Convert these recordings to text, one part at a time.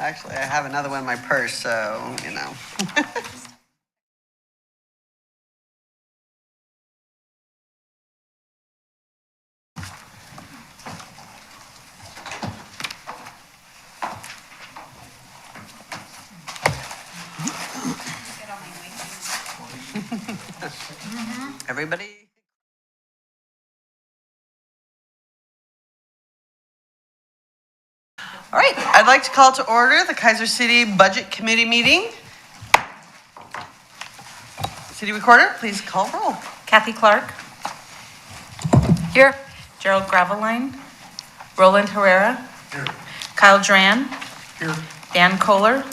Actually, I have another one in my purse, so, you know. Everybody? All right, I'd like to call to order the Keizer City Budget Committee meeting. City Recorder, please call roll. Kathy Clark. Here. Gerald Graveline. Roland Herrera. Here. Kyle Dran. Here. Dan Kohler.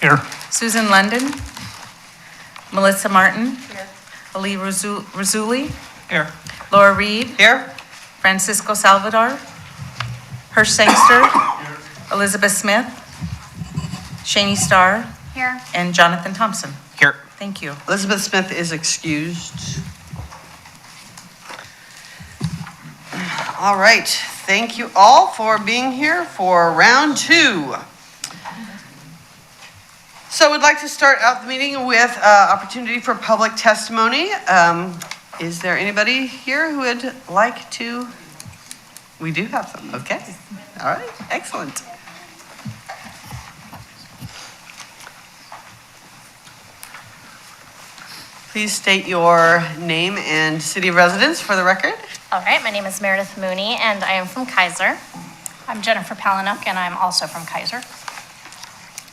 Here. Susan London. Melissa Martin. Here. Ali Razuli. Here. Laura Reed. Here. Francisco Salvador. Hirsch Sangster. Here. Elizabeth Smith. Shani Starr. Here. And Jonathan Thompson. Here. Thank you. Elizabeth Smith is excused. All right, thank you all for being here for round two. So we'd like to start out the meeting with opportunity for public testimony. Is there anybody here who would like to? We do have some, okay. All right, excellent. Please state your name and city of residence for the record. All right, my name is Meredith Mooney, and I am from Keizer. I'm Jennifer Palinuk, and I'm also from Keizer.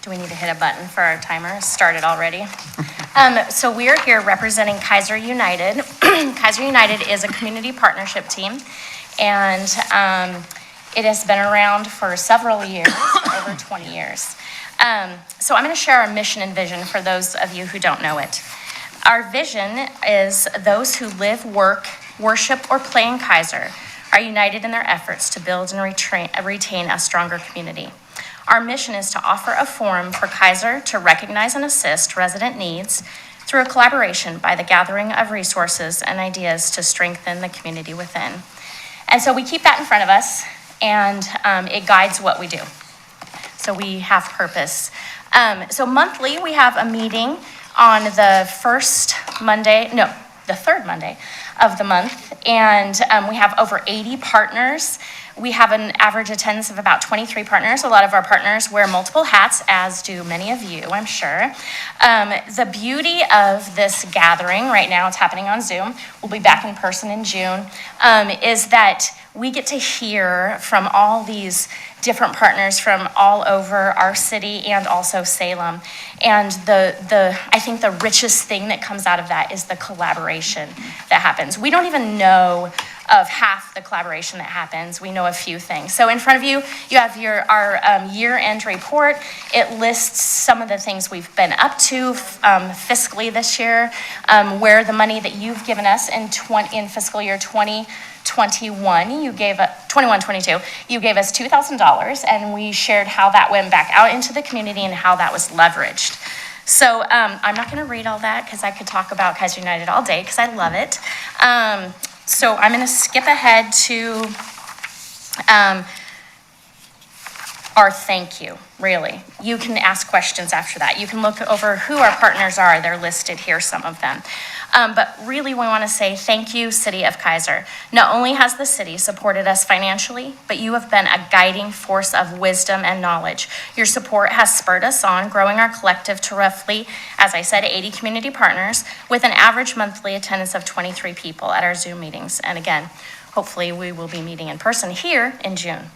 Do we need to hit a button for our timer? Started already. So we are here representing Keizer United. Keizer United is a community partnership team, and it has been around for several years, over 20 years. So I'm going to share our mission and vision for those of you who don't know it. Our vision is those who live, work, worship, or play in Keizer are united in their efforts to build and retain a stronger community. Our mission is to offer a forum for Keizer to recognize and assist resident needs through a collaboration by the gathering of resources and ideas to strengthen the community within. And so we keep that in front of us, and it guides what we do. So we have purpose. So monthly, we have a meeting on the third Monday of the month, and we have over 80 partners. We have an average attendance of about 23 partners. A lot of our partners wear multiple hats, as do many of you, I'm sure. The beauty of this gathering, right now it's happening on Zoom, we'll be back in person in June, is that we get to hear from all these different partners from all over our city and also Salem. And I think the richest thing that comes out of that is the collaboration that happens. We don't even know of half the collaboration that happens. We know a few things. So in front of you, you have our year-end report. It lists some of the things we've been up to fiscally this year, where the money that you've given us in fiscal year 2021, you gave 21-22, you gave us $2,000, and we shared how that went back out into the community and how that was leveraged. So I'm not going to read all that because I could talk about Keizer United all day because I love it. So I'm going to skip ahead to our thank you, really. You can ask questions after that. You can look over who our partners are. They're listed here, some of them. But really, we want to say thank you, City of Keizer. Not only has the city supported us financially, but you have been a guiding force of wisdom and knowledge. Your support has spurred us on, growing our collective to roughly, as I said, 80 community partners with an average monthly attendance of 23 people at our Zoom meetings. And again, hopefully we will be meeting in person here in June.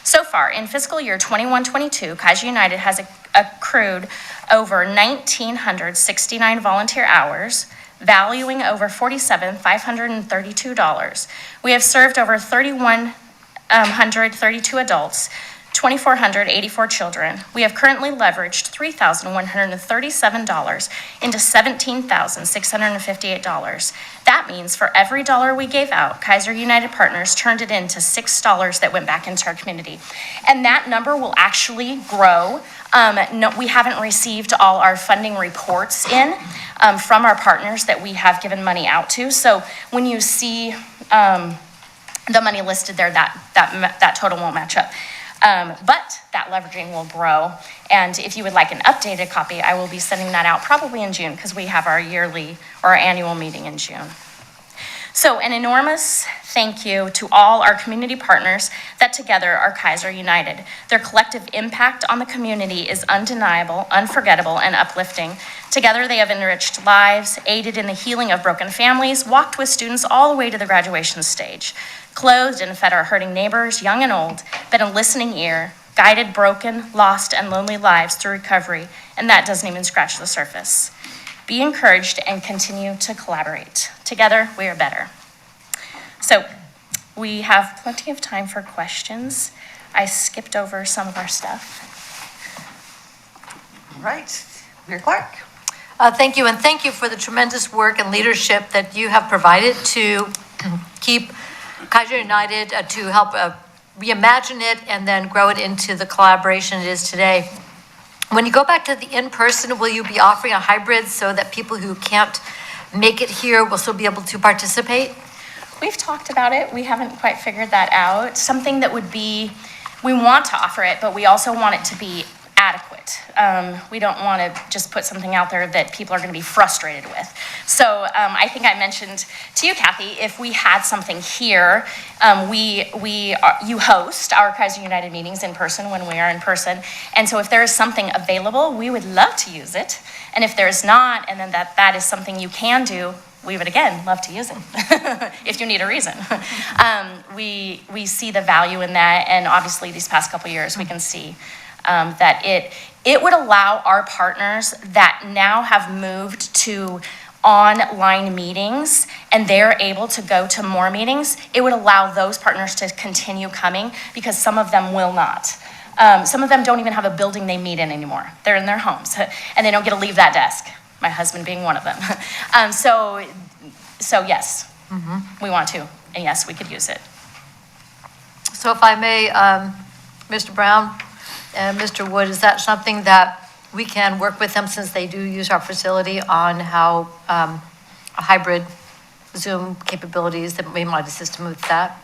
So far, in fiscal year 21-22, Keizer United has accrued over 1,969 volunteer hours, valuing over $47,532. We have served over 3,132 adults, 2,484 children. We have currently leveraged $3,137 into $17,658. That means for every dollar we gave out, Keizer United Partners turned it into $6 that went back into our community. And that number will actually grow. No, we haven't received all our funding reports in from our partners that we have given money out to. So when you see the money listed there, that total won't match up. But that leveraging will grow. And if you would like an updated copy, I will be sending that out probably in June, because we have our yearly or our annual meeting in June. So an enormous thank you to all our community partners that together are Keizer United. Their collective impact on the community is undeniable, unforgettable, and uplifting. Together they have enriched lives, aided in the healing of broken families, walked with students all the way to the graduation stage, clothed and fed our hurting neighbors, young and old, been a listening ear, guided broken, lost, and lonely lives through recovery, and that doesn't even scratch the surface. Be encouraged and continue to collaborate. Together, we are better. So we have plenty of time for questions. I skipped over some of our stuff. All right, Mayor Clark. Thank you, and thank you for the tremendous work and leadership that you have provided to keep Keizer United, to help reimagine it and then grow it into the collaboration it is today. When you go back to the in-person, will you be offering a hybrid so that people who can't make it here will still be able to participate? We've talked about it. We haven't quite figured that out. Something that would be, we want to offer it, but we also want it to be adequate. We don't want to just put something out there that people are going to be frustrated with. So I think I mentioned to you, Kathy, if we had something here, you host our Keizer United meetings in person when we are in person. And so if there is something available, we would love to use it. And if there's not, and then that is something you can do, we would again love to use it if you need a reason. We see the value in that, and obviously these past couple of years we can see that it would allow our partners that now have moved to online meetings and they're able to go to more meetings. It would allow those partners to continue coming, because some of them will not. Some of them don't even have a building they meet in anymore. They're in their homes and they don't get to leave that desk, my husband being one of them. So yes, we want to, and yes, we could use it. So if I may, Mr. Brown and Mr. Wood, is that something that we can work with them, since they do use our facility, on how a hybrid Zoom capabilities that we might assist them with that?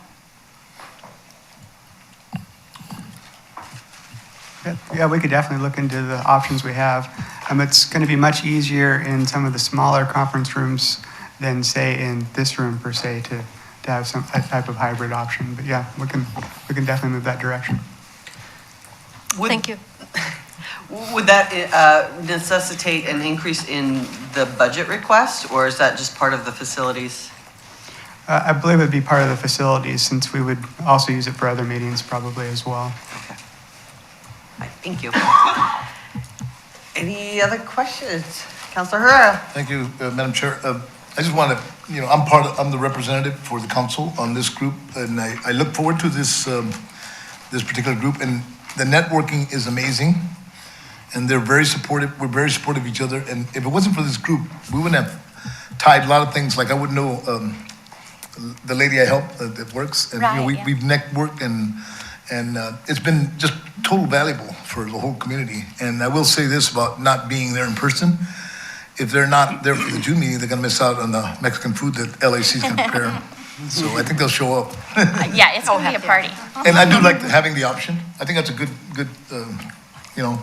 Yeah, we could definitely look into the options we have. It's going to be much easier in some of the smaller conference rooms than, say, in this room per se, to have some type of hybrid option. But yeah, we can definitely move that direction. Thank you. Would that necessitate an increase in the budget request, or is that just part of the facilities? I believe it would be part of the facilities, since we would also use it for other meetings probably as well. Okay. All right, thank you. Any other questions? Councilor Herrera. Thank you, Madam Chair. I just want to, I'm the representative for the council on this group, and I look forward to this particular group, and the networking is amazing, and they're very supportive. We're very supportive of each other, and if it wasn't for this group, we wouldn't have tied a lot of things. Like I wouldn't know the lady I help that works, and Right, we've networked, and it's been just total valuable for the whole community. And I will say this about not being there in person: if they're not there for the June meeting, they're going to miss out on the Mexican food that LAC is going to prepare. So I think they'll show up. Yeah, it's going to be a party. And I do like having the option. I think that's a good,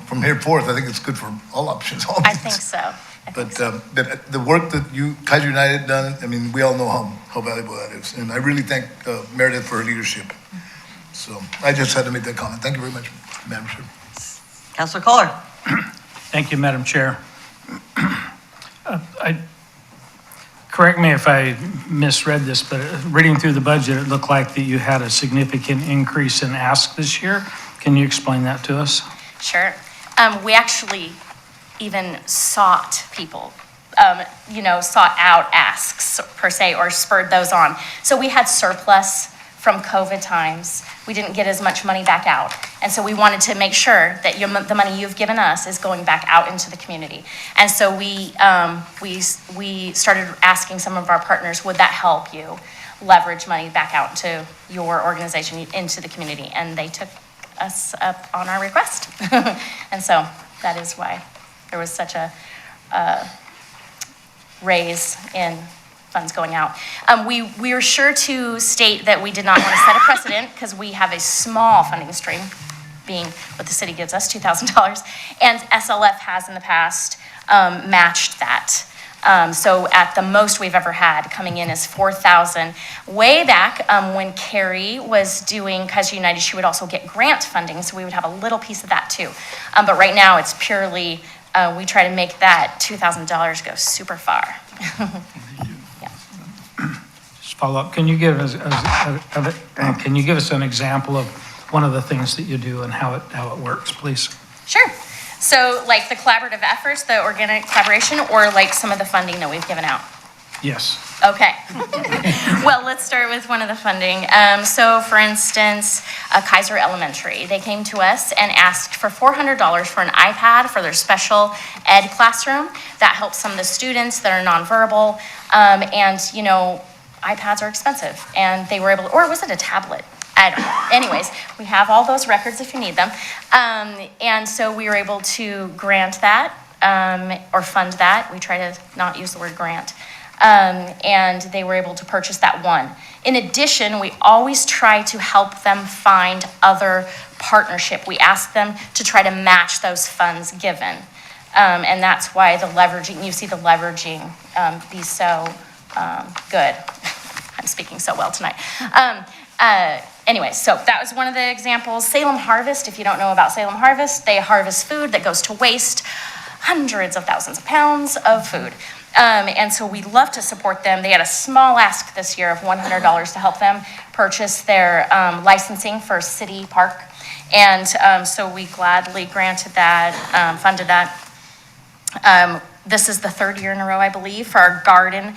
from here forth, I think it's good for all options. All I think so. But the work that Keizer United done, I mean, we all know how valuable that is. And I really thank Meredith for her leadership. So I just had to make that comment. Thank you very much, Madam Chair. Councilor Kohler. Thank you, Madam Chair. Correct me if I misread this, but reading through the budget, it looked like that you had a significant increase in ask this year. Can you explain that to us? Sure. We actually even sought people, sought out asks per se, or spurred those on. So we had surplus from COVID times. We didn't get as much money back out. And so we wanted to make sure that the money you've given us is going back out into the community. And so we started asking some of our partners, would that help you leverage money back out into your organization, into the community? And they took us up on our request. And so that is why there was such a raise in funds going out. We are sure to state that we did not want to set a precedent because we have a small funding stream, being what the city gives us, $2,000, and SLF has in the past matched that. So at the most we've ever had coming in is 4,000. Way back when Carrie was doing Keizer United, she would also get grant funding, so we would have a little piece of that too. But right now it's purely, we try to make that $2,000 go super far. Just follow up, can you give us an example of one of the things that you do and how it works, please? Sure. So like the collaborative efforts, the organic collaboration, or like some of the funding that we've given out? Yes. Okay. Well, let's start with one of the funding. So for instance, Keizer Elementary, they came to us and asked for $400 for an iPad for their special ed classroom. That helps some of the students that are nonverbal. And you know, iPads are expensive, and they were able to, or was it a tablet? I don't know. Anyways, we have all those records if you need them. And so we were able to grant that or fund that. We try to not use the word grant. And they were able to purchase that one. In addition, we always try to help them find other partnership. We ask them to try to match those funds given. And that's why the leveraging, you see the leveraging be so good. I'm speaking so well tonight. Anyway, so that was one of the examples. Salem Harvest, if you don't know about Salem Harvest, they harvest food that goes to waste, hundreds of thousands of pounds of food. And so we love to support them. They had a small ask this year of $100 to help them purchase their licensing for City Park. And so we gladly granted that, funded that. This is the third year in a row, I believe, for our garden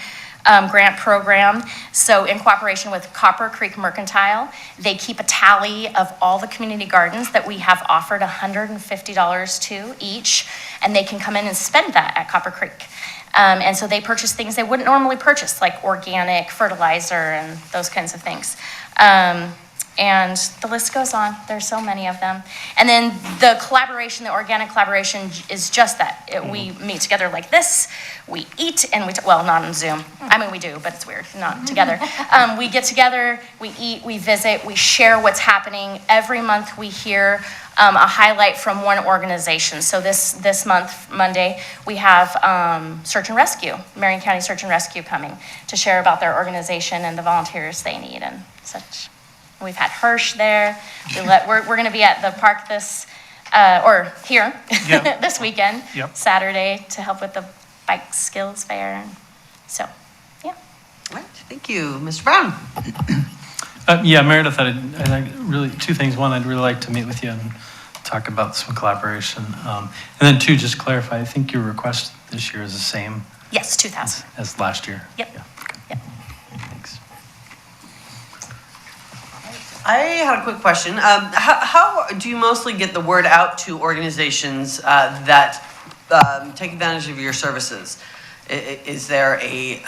grant program. So in cooperation with Copper Creek Mercantile, they keep a tally of all the community gardens that we have offered $150 to each, and they can come in and spend that at Copper Creek. And so they purchase things they wouldn't normally purchase, like organic fertilizer and those kinds of things. And the list goes on. There's so many of them. And then the collaboration, the organic collaboration is just that. We meet together like this, we eat, and well, not on Zoom. I mean, we do, but it's weird, not together. We get together, we eat, we visit, we share what's happening. Every month we hear a highlight from one organization. So this month, Monday, we have Search and Rescue, Marion County Search and Rescue coming to share about their organization and the volunteers they need and such. We've had Hirsch there. We're going to be at the park this weekend, Saturday, to help with the bike skills fair. So, yeah. All right, thank you. Mr. Brown? Yeah, Meredith, I really, two things. One, I'd really like to meet with you and talk about some collaboration. And then two, just clarify, I think your request this year is the same. Yes, 2,000. As last year. Yep. Yeah. Yep. Thanks. I had a quick question. How do you mostly get the word out to organizations that take advantage of your services? Is there a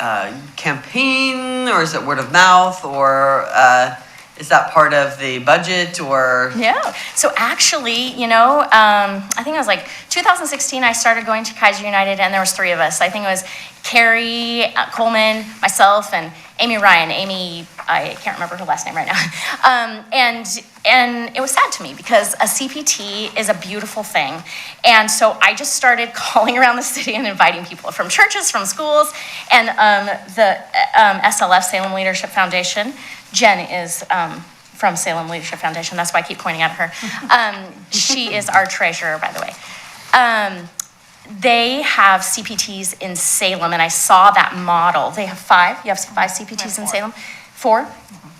campaign, or is it word of mouth, or is that part of the budget, or? Yeah. So actually, I think it was like 2016, I started going to Keizer United, and there was 3 of us. I think it was Carrie Coleman, myself, and Amy Ryan. Amy, I can't remember her last name right now. And it was sad to me because a CPT is a beautiful thing. And so I just started calling around the city and inviting people from churches, from schools, and the SLF, Salem Leadership Foundation. Jen is from Salem Leadership Foundation. That's why I keep pointing at her. She is our treasurer, by the way. They have CPTs in Salem, and I saw that model. They have 5. You have 5 CPTs in Salem? 4?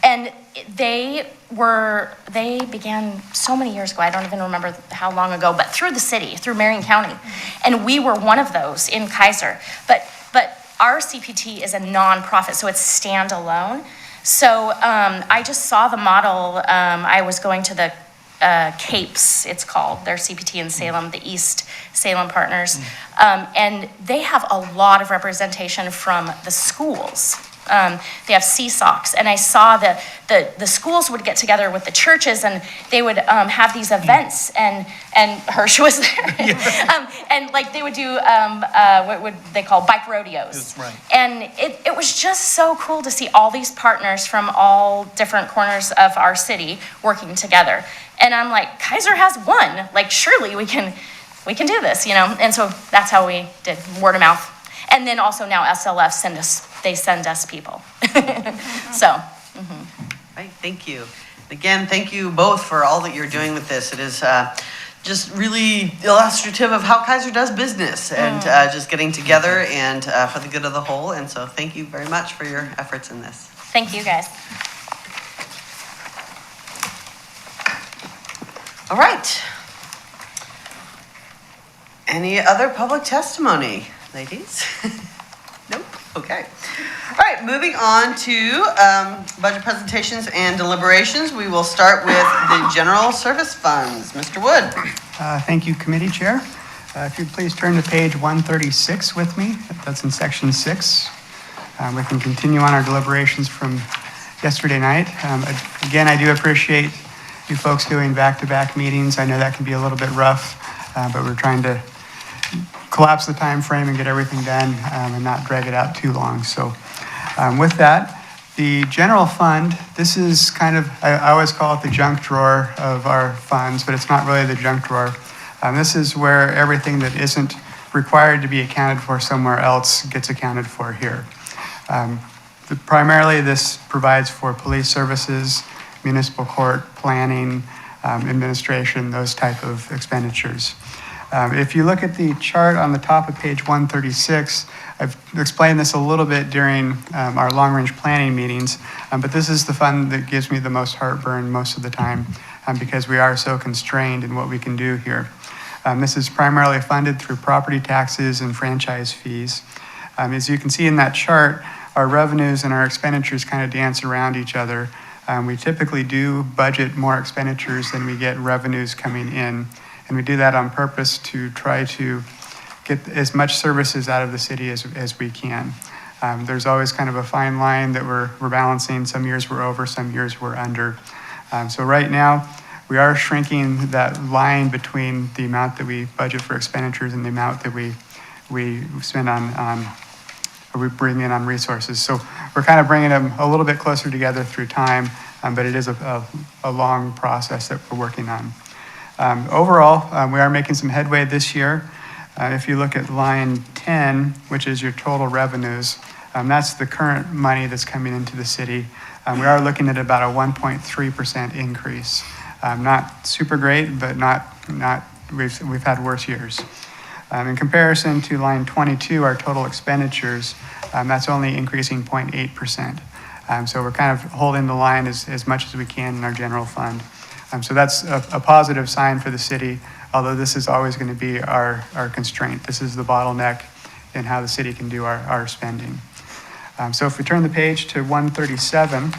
And they began so many years ago, I don't even remember how long ago, but through the city, through Marion County. And we were one of those in Keizer. But our CPT is a nonprofit, so it's standalone. So I just saw the model. I was going to the CAPES, it's called, their CPT in Salem, the East Salem Partners. And they have a lot of representation from the schools. They have sea socks. And I saw the schools would get together with the churches and they would have these events and Hirsch was there. And like they would do what would they call bike rodeos. That's right. And it was just so cool to see all these partners from all different corners of our city working together. And I'm like, Keizer has one. Like, surely we can do this, you know? And so that's how we did, word of mouth. And then also now SLF send us people. So. Right, thank you. Again, thank you both for all that you're doing with this. It is just really illustrative of how Keizer does business and just getting together and for the good of the whole. And so thank you very much for your efforts in this. Thank you, guys. All right. Any other public testimony, ladies? Nope. Okay. All right, moving on to budget presentations and deliberations. We will start with the general service funds. Mr. Wood. Thank you, Committee Chair. If you'd please turn to page 136 with me. That's in section 6. We can continue on our deliberations from yesterday night. Again, I do appreciate you folks doing back-to-back meetings. I know that can be a little bit rough, but we're trying to collapse the time frame and get everything done and not drag it out too long. So with that, the general fund, this is kind of, I always call it the junk drawer of our funds, but it's not really the junk drawer. This is where everything that isn't required to be accounted for somewhere else gets accounted for here. Primarily, this provides for police services, municipal court, planning, administration, those type of expenditures. If you look at the chart on the top of page 136, I've explained this a little bit during our long-range planning meetings, but this is the fund that gives me the most heartburn most of the time because we are so constrained in what we can do here. This is primarily funded through property taxes and franchise fees. As you can see in that chart, our revenues and our expenditures kind of dance around each other. We typically do budget more expenditures than we get revenues coming in. And we do that on purpose to try to get as much services out of the city as we can. There's always kind of a fine line that we're balancing. Some years we're over, some years we're under. So right now, we are shrinking that line between the amount that we budget for expenditures and the amount that we spend or we bring in on resources. So we're kind of bringing them a little bit closer together through time, but it is a long process that we're working on. Overall, we are making some headway this year. If you look at line 10, which is your total revenues, that's the current money that's coming into the city. We are looking at about a 1.3% increase. Not super great, but we've had worse years. In comparison to line 22, our total expenditures, that's only increasing 0.8%. So we're kind of holding the line as much as we can in our general fund. So that's a positive sign for the city, although this is always going to be our constraint. This is the bottleneck in how the city can do our spending. So if we turn the page to 137,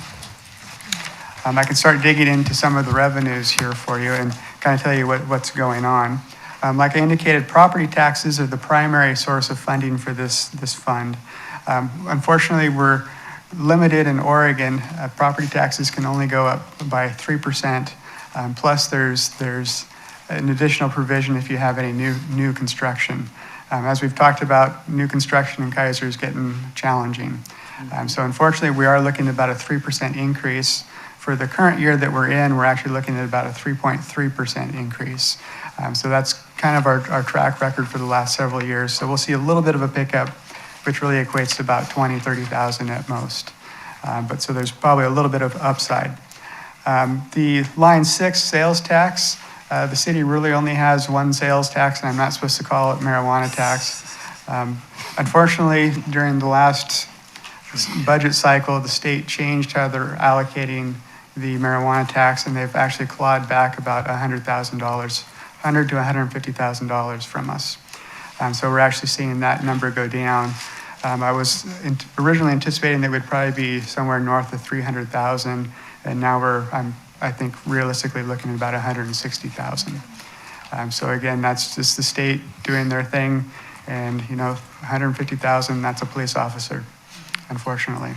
I can start digging into some of the revenues here for you and kind of tell you what's going on. Like I indicated, property taxes are the primary source of funding for this fund. Unfortunately, we're limited in Oregon. Property taxes can only go up by 3%. Plus, there's an additional provision if you have any new construction. As we've talked about, new construction in Keizer is getting challenging. So unfortunately, we are looking at about a 3% increase. For the current year that we're in, we're actually looking at about a 3.3% increase. So that's kind of our track record for the last several years. So we'll see a little bit of a pickup, which really equates to about 20, 30,000 at most. But so there's probably a little bit of upside. The line 6 sales tax, the city really only has one sales tax, and I'm not supposed to call it marijuana tax. Unfortunately, during the last budget cycle, the state changed how they're allocating the marijuana tax, and they've actually clawed back about $100,000, $100,000 to $150,000 from us. So we're actually seeing that number go down. I was originally anticipating that it would probably be somewhere north of 300,000, and now I think realistically looking at about 160,000. So again, that's just the state doing their thing, and 150,000, that's a police officer, unfortunately.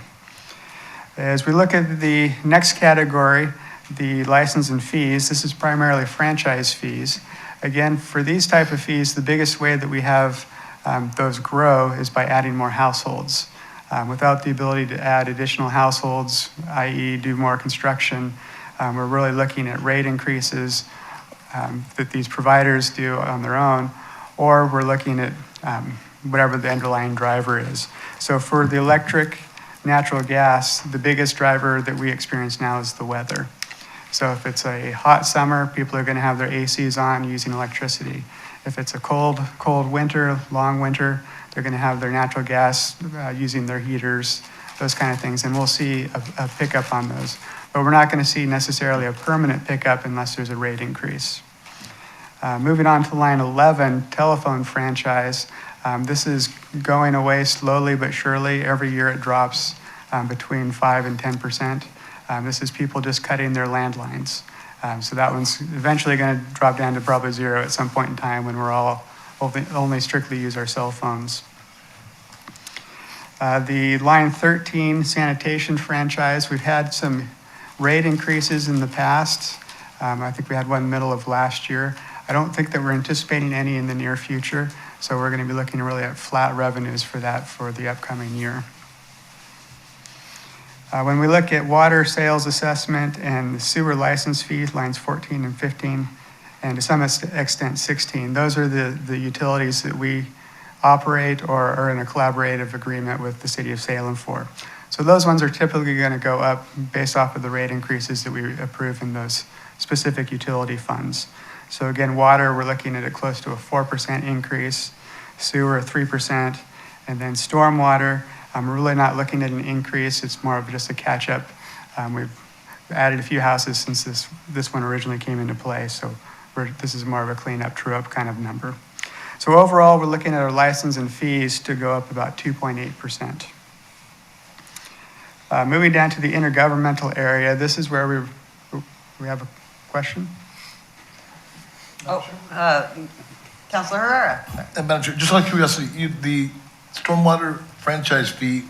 As we look at the next category, the license and fees, this is primarily franchise fees. Again, for these type of fees, the biggest way that we have those grow is by adding more households. Without the ability to add additional households, i.e. do more construction, we're really looking at rate increases that these providers do on their own, or we're looking at whatever the underlying driver is. So for the electric, natural gas, the biggest driver that we experience now is the weather. So if it's a hot summer, people are going to have their ACs on using electricity. If it's a cold winter, long winter, they're going to have their natural gas using their heaters, those kind of things, and we'll see a pickup on those. But we're not going to see necessarily a permanent pickup unless there's a rate increase. Moving on to line 11, telephone franchise. This is going away slowly but surely. Every year it drops between 5 and 10%. This is people just cutting their landlines. So that one's eventually going to drop down to probably zero at some point in time when we're all only strictly use our cell phones. The line 13 sanitation franchise, we've had some rate increases in the past. I think we had one middle of last year. I don't think that we're anticipating any in the near future, so we're going to be looking really at flat revenues for that for the upcoming year. When we look at water sales assessment and the sewer license fees, lines 14 and 15, and to some extent 16, those are the utilities that we operate or are in a collaborative agreement with the city of Salem for. So those ones are typically going to go up based off of the rate increases that we approve in those specific utility funds. So again, water, we're looking at a close to a 4% increase, sewer 3%, and then stormwater, we're really not looking at an increase. It's more of just a catch-up. We've added a few houses since this one originally came into play, so this is more of a cleanup, true-up kind of number. So overall, we're looking at our license and fees to go up about 2.8%. Moving down to the intergovernmental area, this is where we have a question. Councilor Herrera. Madam Chair, just out of curiosity, the stormwater franchise fee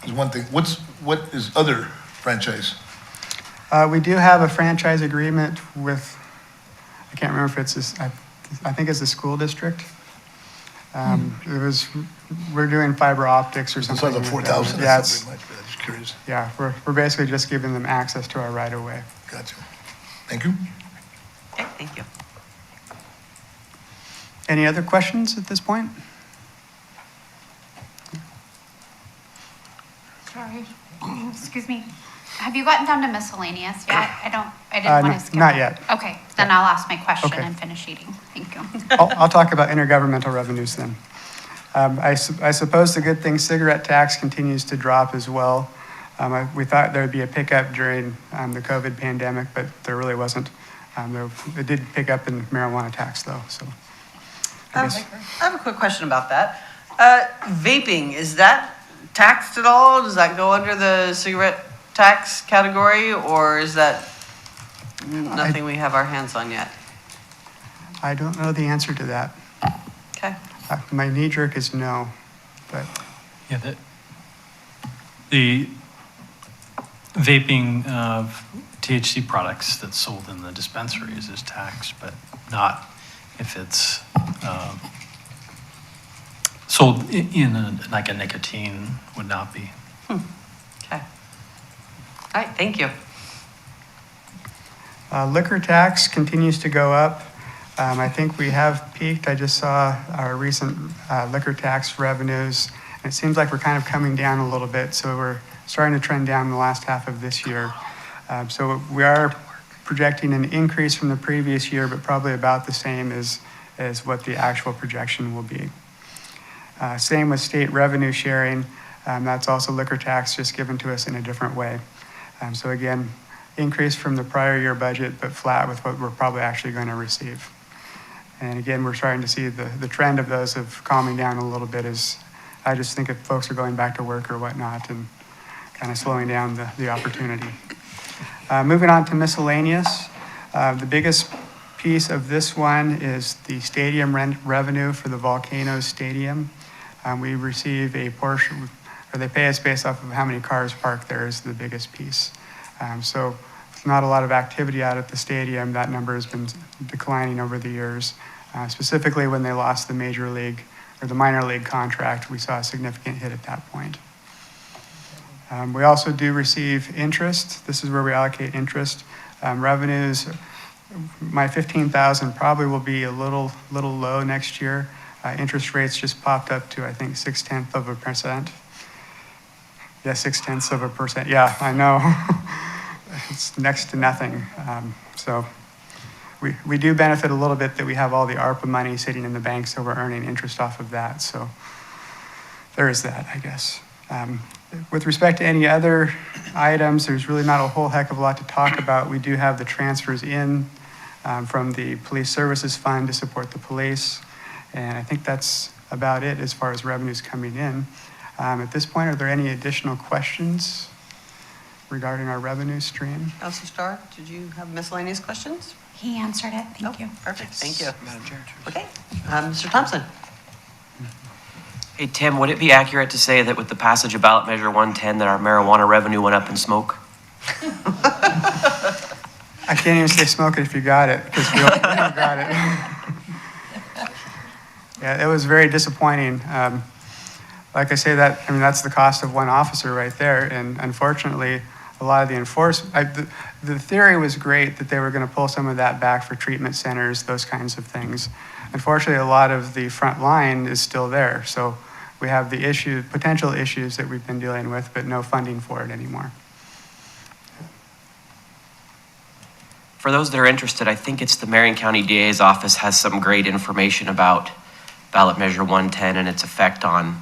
is one thing. What is other franchise? We do have a franchise agreement with, I can't remember if it's this, I think it's the school district. We're doing fiber optics or something. It's like 4,000 Yeah, or something like that. Just curious. Yeah, we're basically just giving them access to our right of way. Gotcha. Thank you. Okay, thank you. Any other questions at this point? Sorry, excuse me. Have you gotten down to miscellaneous yet? I didn't want to skip. Not yet. Okay, then I'll ask my question Okay. and finish eating. Thank you. I'll talk about intergovernmental revenues then. I suppose the good thing, cigarette tax continues to drop as well. We thought there would be a pickup during the COVID pandemic, but there really wasn't. It did pick up in marijuana tax though, so. I have a quick question about that. Vaping, is that taxed at all? Does that go under the cigarette tax category, or is that nothing we have our hands on yet? I don't know the answer to that. Okay. My knee jerk is no, but. Yeah, the vaping of THC products that's sold in the dispensaries is taxed, but not if it's sold in like a nicotine would not be. Okay. All right, thank you. Liquor tax continues to go up. I think we have peaked. I just saw our recent liquor tax revenues. And it seems like we're kind of coming down a little bit, so we're starting to trend down the last half of this year. So we are projecting an increase from the previous year, but probably about the same as what the actual projection will be. Same with state revenue sharing. That's also liquor tax, just given to us in a different way. So again, increase from the prior year budget, but flat with what we're probably actually going to receive. And again, we're starting to see the trend of those of calming down a little bit as I just think if folks are going back to work or whatnot and kind of slowing down the opportunity. Moving on to miscellaneous. The biggest piece of this one is the stadium rent revenue for the Volcanoes Stadium. We receive a portion, or they pay us based off of how many cars parked there is the biggest piece. So with not a lot of activity out at the stadium, that number has been declining over the years. Specifically when they lost the major league or the minor league contract, we saw a significant hit at that point. We also do receive interest. This is where we allocate interest. Revenues, my 15,000 probably will be a little low next year. Interest rates just popped up to, I think, 0.6%. Yeah, 0.6%. Yeah, I know. It's next to nothing. So we do benefit a little bit that we have all the ARPA money sitting in the bank, so we're earning interest off of that. So there is that, I guess. With respect to any other items, there's really not a whole heck of a lot to talk about. We do have the transfers in from the Police Services Fund to support the police. And I think that's about it as far as revenues coming in. At this point, are there any additional questions regarding our revenue stream? Councilor Starr, did you have miscellaneous questions? He answered it. Thank you. Perfect, thank you. Okay, Mr. Thompson. Hey, Tim, would it be accurate to say that with the passage of ballot measure 110 that our marijuana revenue went up in smoke? I can't even say smoke it if you got it, because we don't got it. Yeah, it was very disappointing. Like I say, that's the cost of one officer right there. And unfortunately, a lot of the enforcement, the theory was great that they were going to pull some of that back for treatment centers, those kinds of things. Unfortunately, a lot of the front line is still there. So we have the potential issues that we've been dealing with, but no funding for it anymore. For those that are interested, I think it's the Marion County DA's office has some great information about ballot measure 110 and its effect on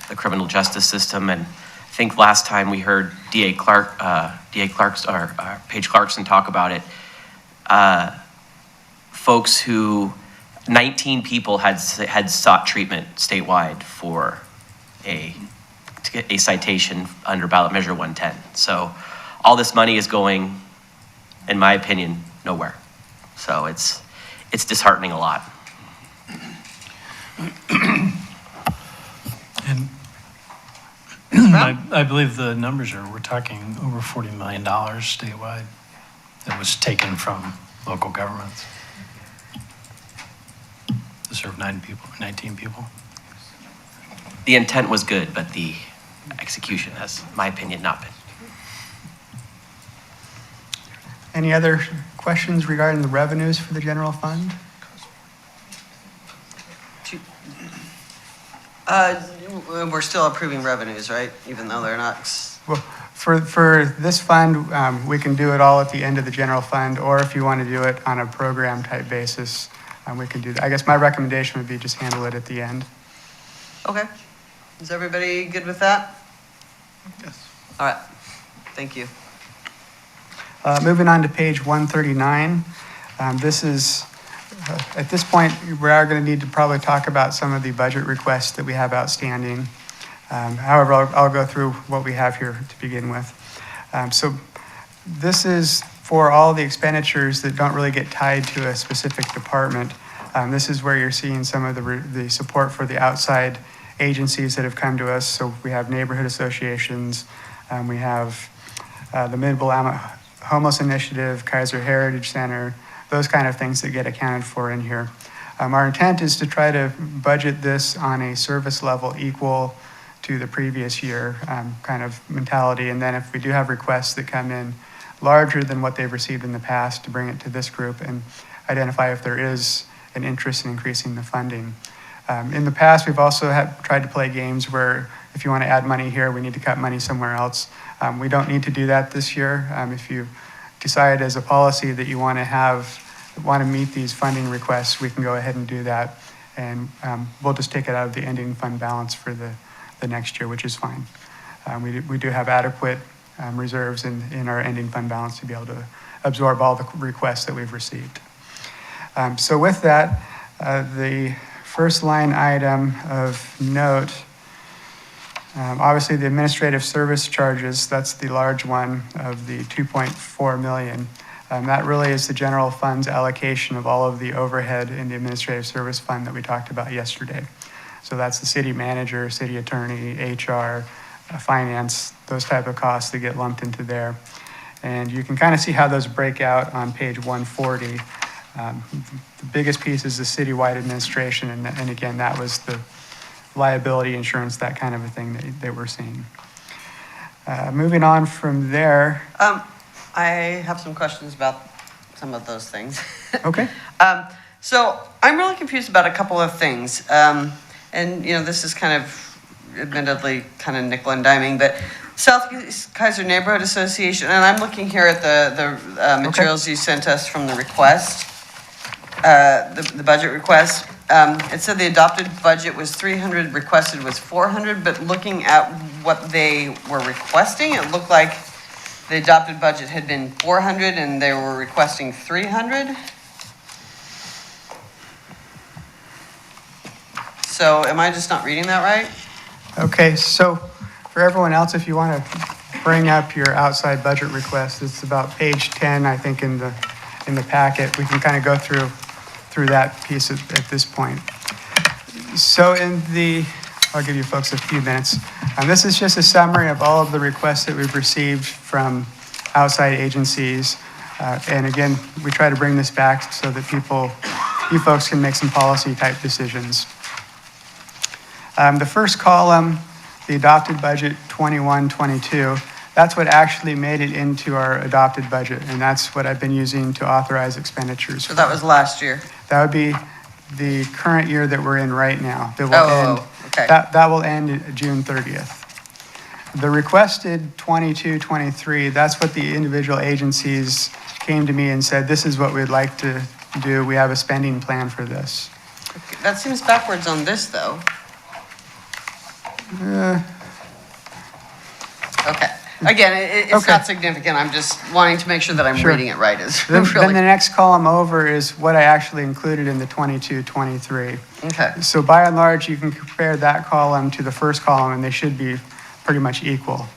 the criminal justice system. And I think last time we heard Paige Clarkson talk about it. Folks who 19 people had sought treatment statewide for a citation under ballot measure 110. So all this money is going, in my opinion, nowhere. So it's disheartening a lot. And I believe the numbers we're talking over $40 million statewide that was taken from local governments to serve 19 people. The intent was good, but the execution has, in my opinion, not been. Any other questions regarding the revenues for the general fund? We're still approving revenues, right? Even though they're not. Well, for this fund, we can do it all at the end of the general fund, or if you want to do it on a program type basis, we can do that. I guess my recommendation would be just handle it at the end. Okay. Is everybody good with that? Yes. All right. Thank you. Moving on to page 139. This is, at this point, we are going to need to probably talk about some of the budget requests that we have outstanding. However, I'll go through what we have here to begin with. So this is for all the expenditures that don't really get tied to a specific department. This is where you're seeing some of the support for the outside agencies that have come to us. So we have neighborhood associations, we have the Mid-Willamette Homeless Initiative, Keizer Heritage Center, those kind of things that get accounted for in here. Our intent is to try to budget this on a service level equal to the previous year kind of mentality. And then if we do have requests that come in larger than what they've received in the past, to bring it to this group and identify if there is an interest in increasing the funding. In the past, we've also tried to play games where if you want to add money here, we need to cut money somewhere else. We don't need to do that this year. If you decide as a policy that you want to meet these funding requests, we can go ahead and do that. And we'll just take it out of the ending fund balance for the next year, which is fine. We do have adequate reserves in our ending fund balance to be able to absorb all the requests that we've received. So with that, the first line item of note, obviously the administrative service charges, that's the large one of the 2.4 million. That really is the general fund's allocation of all of the overhead in the administrative service fund that we talked about yesterday. So that's the city manager, city attorney, HR, finance, those type of costs that get lumped into there. And you can kind of see how those break out on page 140. The biggest piece is the citywide administration, and again, that was the liability insurance, that kind of a thing that we're seeing. Moving on from there. I have some questions about some of those things. Okay. So I'm really confused about a couple of things. And, you know, this is kind of admittedly kind of nickel and diming, but Southeast Keizer Neighborhood Association, and I'm looking here at the materials you sent us from the request, the budget request. It said the adopted budget was 300, requested was 400, but looking at what they were requesting, it looked like the adopted budget had been 400 and they were requesting 300. So am I just not reading that right? Okay, so for everyone else, if you want to bring up your outside budget request, it's about page 10, I think, in the packet. We can kind of go through that piece at this point. So I'll give you folks a few minutes. This is just a summary of all of the requests that we've received from outside agencies. And again, we try to bring this back so that you folks can make some policy type decisions. The first column, the adopted budget 21-22, that's what actually made it into our adopted budget, and that's what I've been using to authorize expenditures. So that was last year. That would be the current year that we're in right now. That will end, okay. That will end June 30th. The requested 22-23, that's what the individual agencies came to me and said, this is what we'd like to do. We have a spending plan for this. Okay, that seems backwards on this, though. Okay. Again, it's Okay. not significant. I'm just wanting to make sure that I'm Sure. reading it right. Then Really. the next column over is what I actually included in the 22-23. Okay. So by and large, you can compare that column to the first column, and they should be pretty much equal.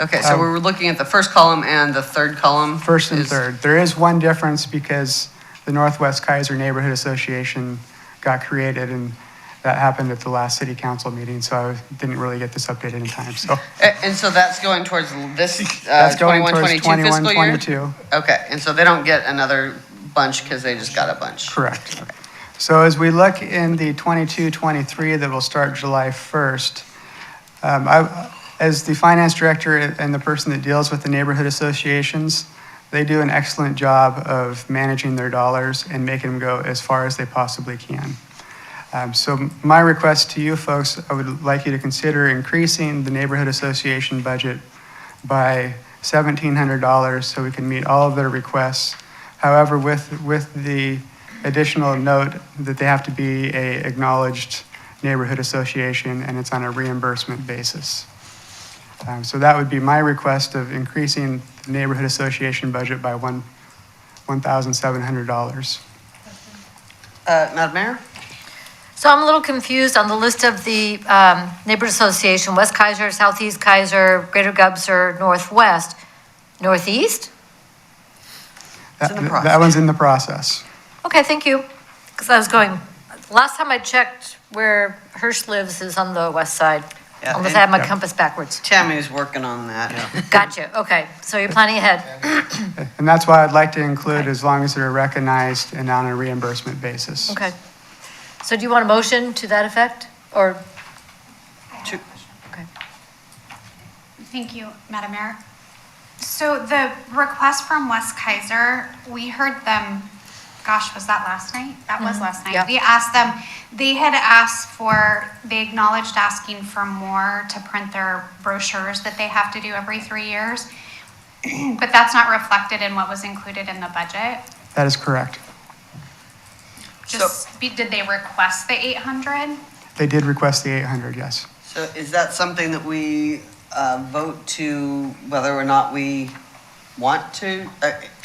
Okay, so we were looking at the first column and the third column? First and is- third. There is one difference because the Northwest Keizer Neighborhood Association got created, and that happened at the last city council meeting, so I didn't really get this updated in time, so. And so that's going towards this That's going 21-22 towards fiscal year? 21-22. Okay, and so they don't get another bunch because they just got a bunch? Correct. So as we look in the 22-23 that will start July 1st, as the finance director and the person that deals with the neighborhood associations, they do an excellent job of managing their dollars and making them go as far as they possibly can. So my request to you folks, I would like you to consider increasing the neighborhood association budget by $1,700 so we can meet all of their requests. However, with the additional note that they have to be a acknowledged neighborhood association and it's on a reimbursement basis. So that would be my request of increasing the neighborhood association budget by $1,700. Madam Mayor? So I'm a little confused on the list of the neighborhood association, West Keizer, Southeast Keizer, Greater Gubser, Northwest, Northeast? It's in the That process. one's in the process. Okay, thank you. Because I was going, last time I checked where Hirsch lives is on the west side. Yeah, Unless I have my and- compass backwards. Tammy's working on that. Gotcha, okay. So you're planning ahead. And that's why I'd like to include as long as they're recognized and on a reimbursement basis. Okay. So do you want a motion to that effect, or? To- Okay. Thank you, Madam Mayor. So the request from West Keizer, we heard them, gosh, was that last night? That was last night. Yeah. We asked them, they had asked for, they acknowledged asking for more to print their brochures that they have to do every 3 years. But that's not reflected in what was included in the budget. That is correct. Did they request the 800? They did request the 800, yes. So is that something that we vote to whether or not we want to?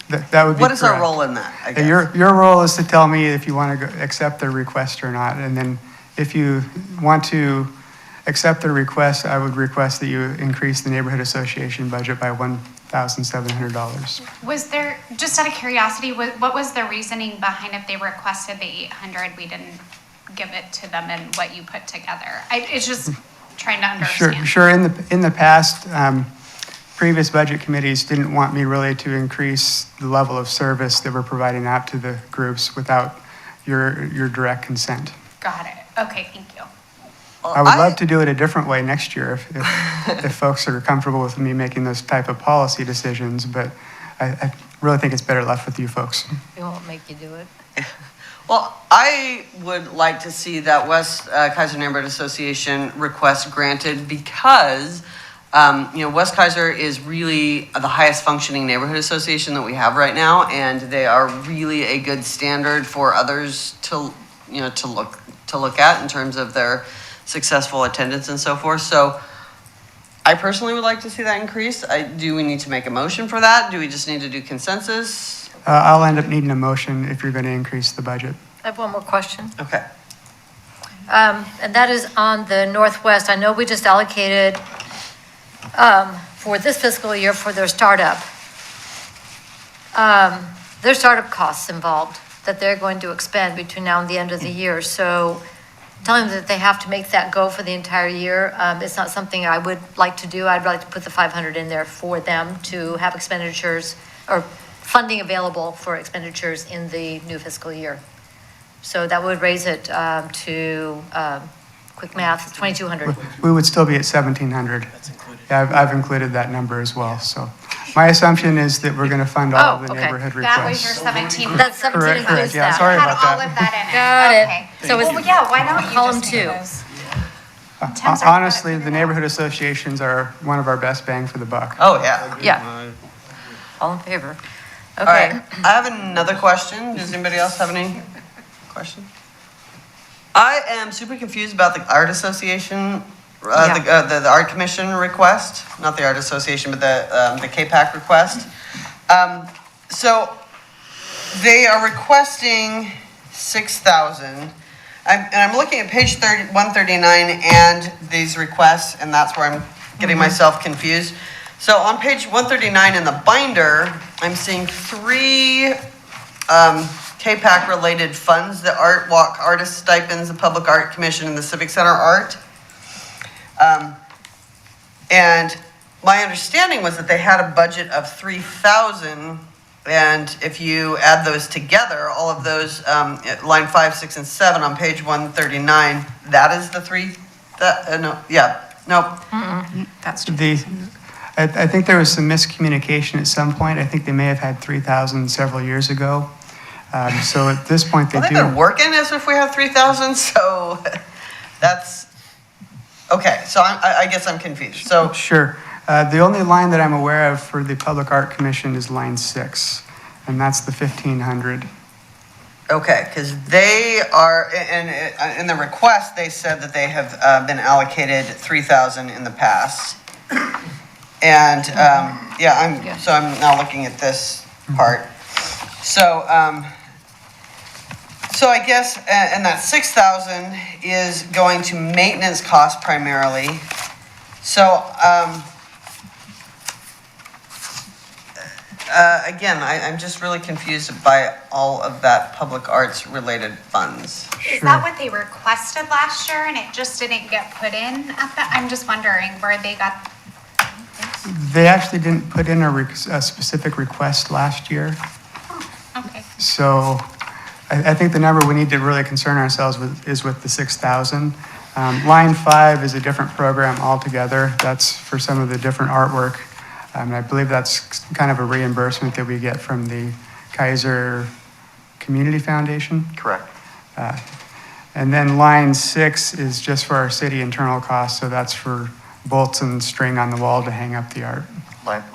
That would be What is our correct. role in that, I guess? Your role is to tell me if you want to accept their request or not. And then if you want to accept the request, I would request that you increase the neighborhood association budget by $1,700. Was there, just out of curiosity, what was the reasoning behind if they requested the 800, we didn't give it to them and what you put together? It's just, trying to Sure, understand. sure. In the past, previous budget committees didn't want me really to increase the level of service that we're providing out to the groups without your direct consent. Got it. Okay, thank you. I would love to do it a different way next year if folks are comfortable with me making those type of policy decisions, but I really think it's better left with you folks. We won't make you do it. Well, I would like to see that West Keizer Neighborhood Association request granted because, West Keizer is really the highest functioning neighborhood association that we have right now, and they are really a good standard for others to look at in terms of their successful attendance and so forth. So I personally would like to see that increase. Do we need to make a motion for that? Do we just need to do consensus? I'll end up needing a motion if you're going to increase the budget. I have one more question. Okay. And that is on the Northwest. I know we just allocated for this fiscal year for their startup. There's startup costs involved that they're going to expend between now and the end of the year. So telling them that they have to make that go for the entire year, it's not something I would like to do. I'd like to put the 500 in there for them to have expenditures or funding available for expenditures in the new fiscal year. So that would raise it to, quick math, 2,200. We would still be at 1,700. That's included. Yeah, I've included that number as well, so. My assumption is that we're going to fund all of the Oh, okay. neighborhood That was your requests. 17. That's 17 Correct, includes yeah, that. sorry Had about all that. of that in Got it. it. Okay. So it's- Well, yeah, why don't you Column just do 2. those? Tim's already got it Honestly, the figured neighborhood associations are one of our best bang for the buck. Oh, yeah. Yeah. All in favor? All right. Okay. I have another question. Does anybody else have any questions? I am super confused about the Art Association, the Art Commission request, not the Art Association, but the KPAC request. So they are requesting 6,000. And I'm looking at page 139 and these requests, and that's where I'm getting myself confused. So on page 139 in the binder, I'm seeing 3 KPAC-related funds: the Art Walk Artist Stipends, the Public Art Commission, and the Civic Center Art. And my understanding was that they had a budget of 3,000, and if you add those together, all of those, line 5, 6, and 7 on page 139, that is the 3, I think there was some miscommunication at some point. I think they may have had 3,000 several years ago. So at this point, they Well, do. they've been working as if we have 3,000, so that's, okay, so I guess I'm confused. So, Sure. The only line that I'm aware of for the Public Art Commission is line 6, and that's the 1,500. okay, because they are, and in the request, they said that they have been allocated 3,000 in the past. And, so I'm now looking at this part. So, so I guess, and that 6,000 is going to maintenance costs primarily. So, again, I'm just really confused by all of that public arts related funds. Is that what they requested last year and it just didn't get put in at the, I'm just wondering where they got. They actually didn't put in a specific request last year. Okay. So I think the number we need to really concern ourselves with is with the 6,000. Line 5 is a different program altogether. That's for some of the different artwork. And I believe that's kind of a reimbursement that we get from the Keizer Community Foundation. Correct. And then line 6 is just for our city internal costs, so that's for bolts and string on the wall to hang up the art.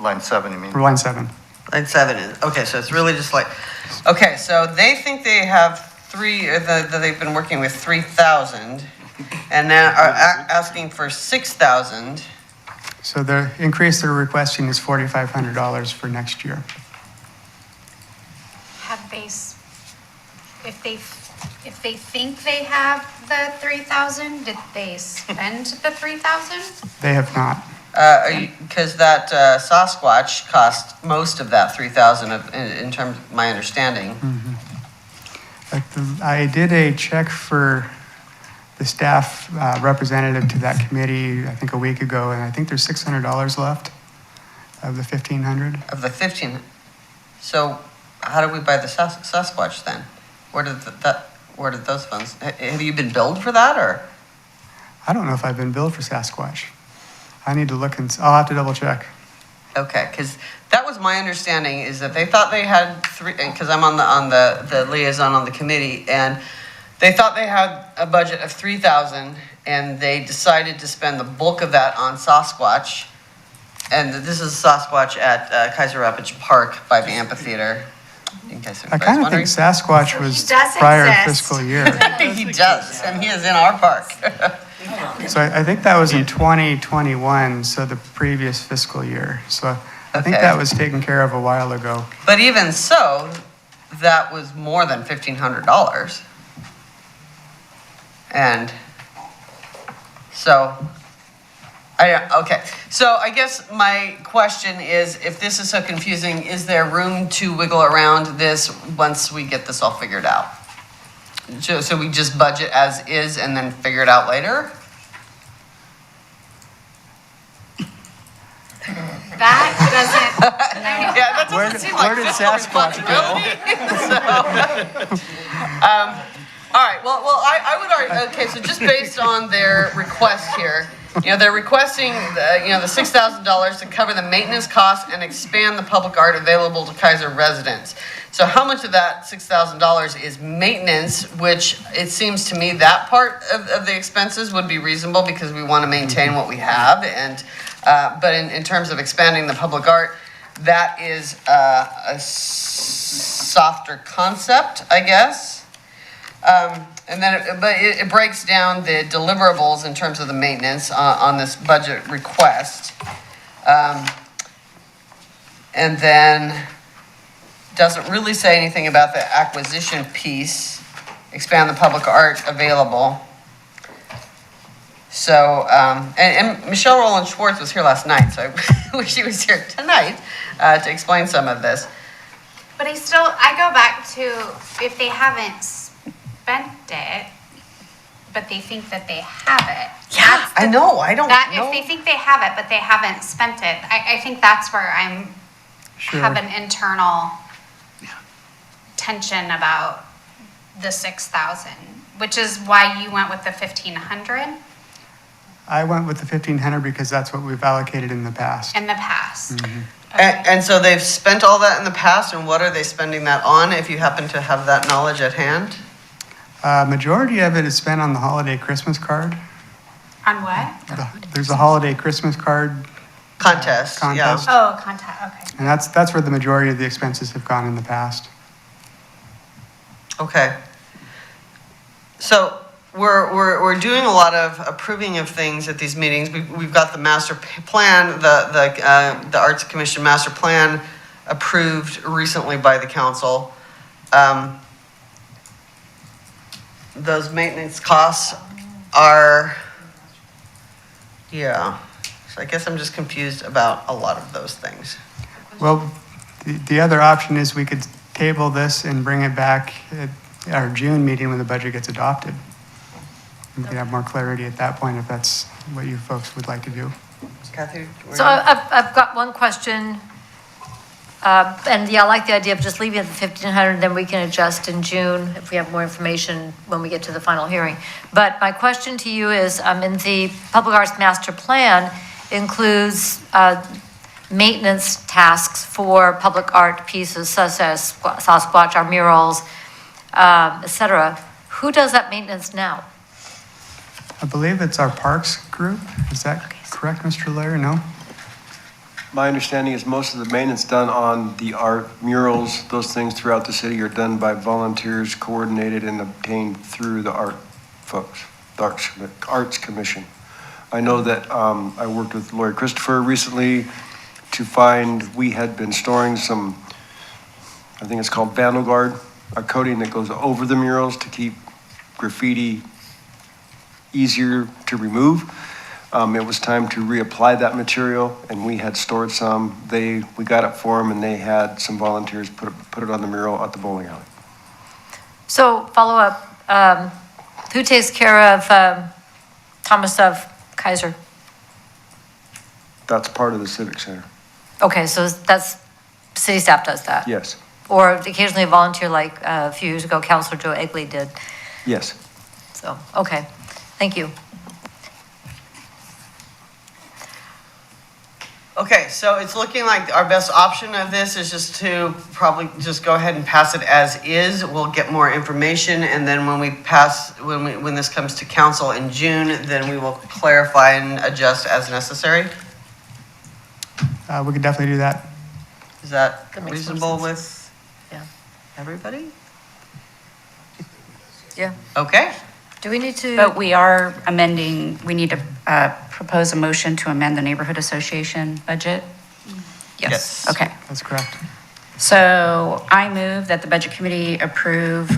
Line 7, you mean? For line 7. Line 7 is, okay, so it's really just like, okay, so they think they have that they've been working with 3,000 and now are asking for 6,000. So the increase they're requesting is $4,500 for next year. Have they, if they think they have the 3,000, did they spend the 3,000? They have not. Because that Sasquatch cost most of that 3,000 in terms of my understanding. I did a check for the staff representative to that committee, I think a week ago, and I think there's $600 left of the 1,500. Of the 15, so how do we buy the Sasquatch then? Where did those funds, have you been billed for that, or? I don't know if I've been billed for Sasquatch. I need to look and, I'll have to double check. Okay, because that was my understanding, is that they thought they had three, because I'm on the liaison on the committee, and they thought they had a budget of 3,000, and they decided to spend the bulk of that on Sasquatch. And this is Sasquatch at Keizer Rapids Park by the amphitheater. In case I kind of think anybody's Sasquatch was He does prior exist. fiscal year. wondering. He does, and he is in our park. So I think that was in 2021, so the previous fiscal year. So I think Okay. that was taken care of a while ago. But even so, that was more than $1,500. And so, okay. So I guess my question is, if this is so confusing, is there room to wiggle around this once we get this all figured out? So we just budget as is and then figure it out later? That doesn't, Yeah, that doesn't seem like where did fiscal Sasquatch go? responsibility. All right, well, I would argue, okay, so just based on their request here, they're requesting, the $6,000 to cover the maintenance costs and expand the public art available to Keizer residents. So how much of that $6,000 is maintenance, which it seems to me that part of the expenses would be reasonable because we want to maintain what we have. And, but in terms of expanding the public art, that is a softer concept, I guess. And then, it breaks down the deliverables in terms of the maintenance on this budget request. And then doesn't really say anything about the acquisition piece, expand the public art available. So, and Michelle Rowland Schwartz was here last night, so I wish she was here tonight to explain some of this. but I go back to, if they haven't spent it, but they think that they have it. Yeah, I know, I don't That, know. if they think they have it, but they haven't spent it, I think that's where I'm, Sure. have an internal tension about the 6,000, which is why you went with the 1,500 I went with the 1,500 because that's what we've allocated in the past. in the past. Mm-hmm. Okay. And so they've spent all that in the past, and what are they spending that on, if you happen to have that knowledge at hand? Majority of it is spent on the holiday Christmas card. On what? There's a holiday Christmas card, Contest, yeah. Contest. Oh, contact, okay. and that's where the majority of the expenses have gone in the past. Okay. So we're doing a lot of approving of things at these meetings. We've got the master plan, the Arts Commission master plan approved recently by the council. Those maintenance costs are, yeah. So I guess I'm just confused about a lot of those things. Well, the other option is we could table this and bring it back at our June meeting when the budget gets adopted. We can have more clarity at that point if that's what you folks would like to do. Kathy? So I've got one question. And yeah, I like the idea of just leaving it at the 1,500, then we can adjust in June if we have more information when we get to the final hearing. But my question to you is, in the Public Arts Master Plan includes maintenance tasks for public art pieces such as Sasquatch, our murals, et cetera. Who does that maintenance now? I believe it's our parks group. Is that correct, Mr. Lair? No? My understanding is most of the maintenance done on the art murals, those things throughout the city are done by volunteers, coordinated and obtained through the art folks, the Arts Commission. I know that I worked with Lori Christopher recently to find, we had been storing some, I think it's called Vandal Guard, a coating that goes over the murals to keep graffiti easier to remove. It was time to reapply that material, and we had stored some. We got it for them, and they had some volunteers put it on the mural at the bowling alley. So follow up, Who takes care of Thomas of Keizer? That's part of the Civic Center. Okay, so that's, city staff does that? Yes, Or occasionally a volunteer like a few years ago, Counselor Joe Egley did. yes. So, okay, thank you. Okay, so it's looking like our best option of this is just to probably just go ahead and pass it as is. We'll get more information, and then when we pass, when this comes to council in June, then we will clarify and adjust as necessary. We could definitely do that. Is that That makes more reasonable sense. with Yeah. everybody? Yeah. Okay, Do we need to? But we are amending, we need to propose a motion to amend the neighborhood association budget? Yes. Okay. That's correct. So I move that the budget committee approve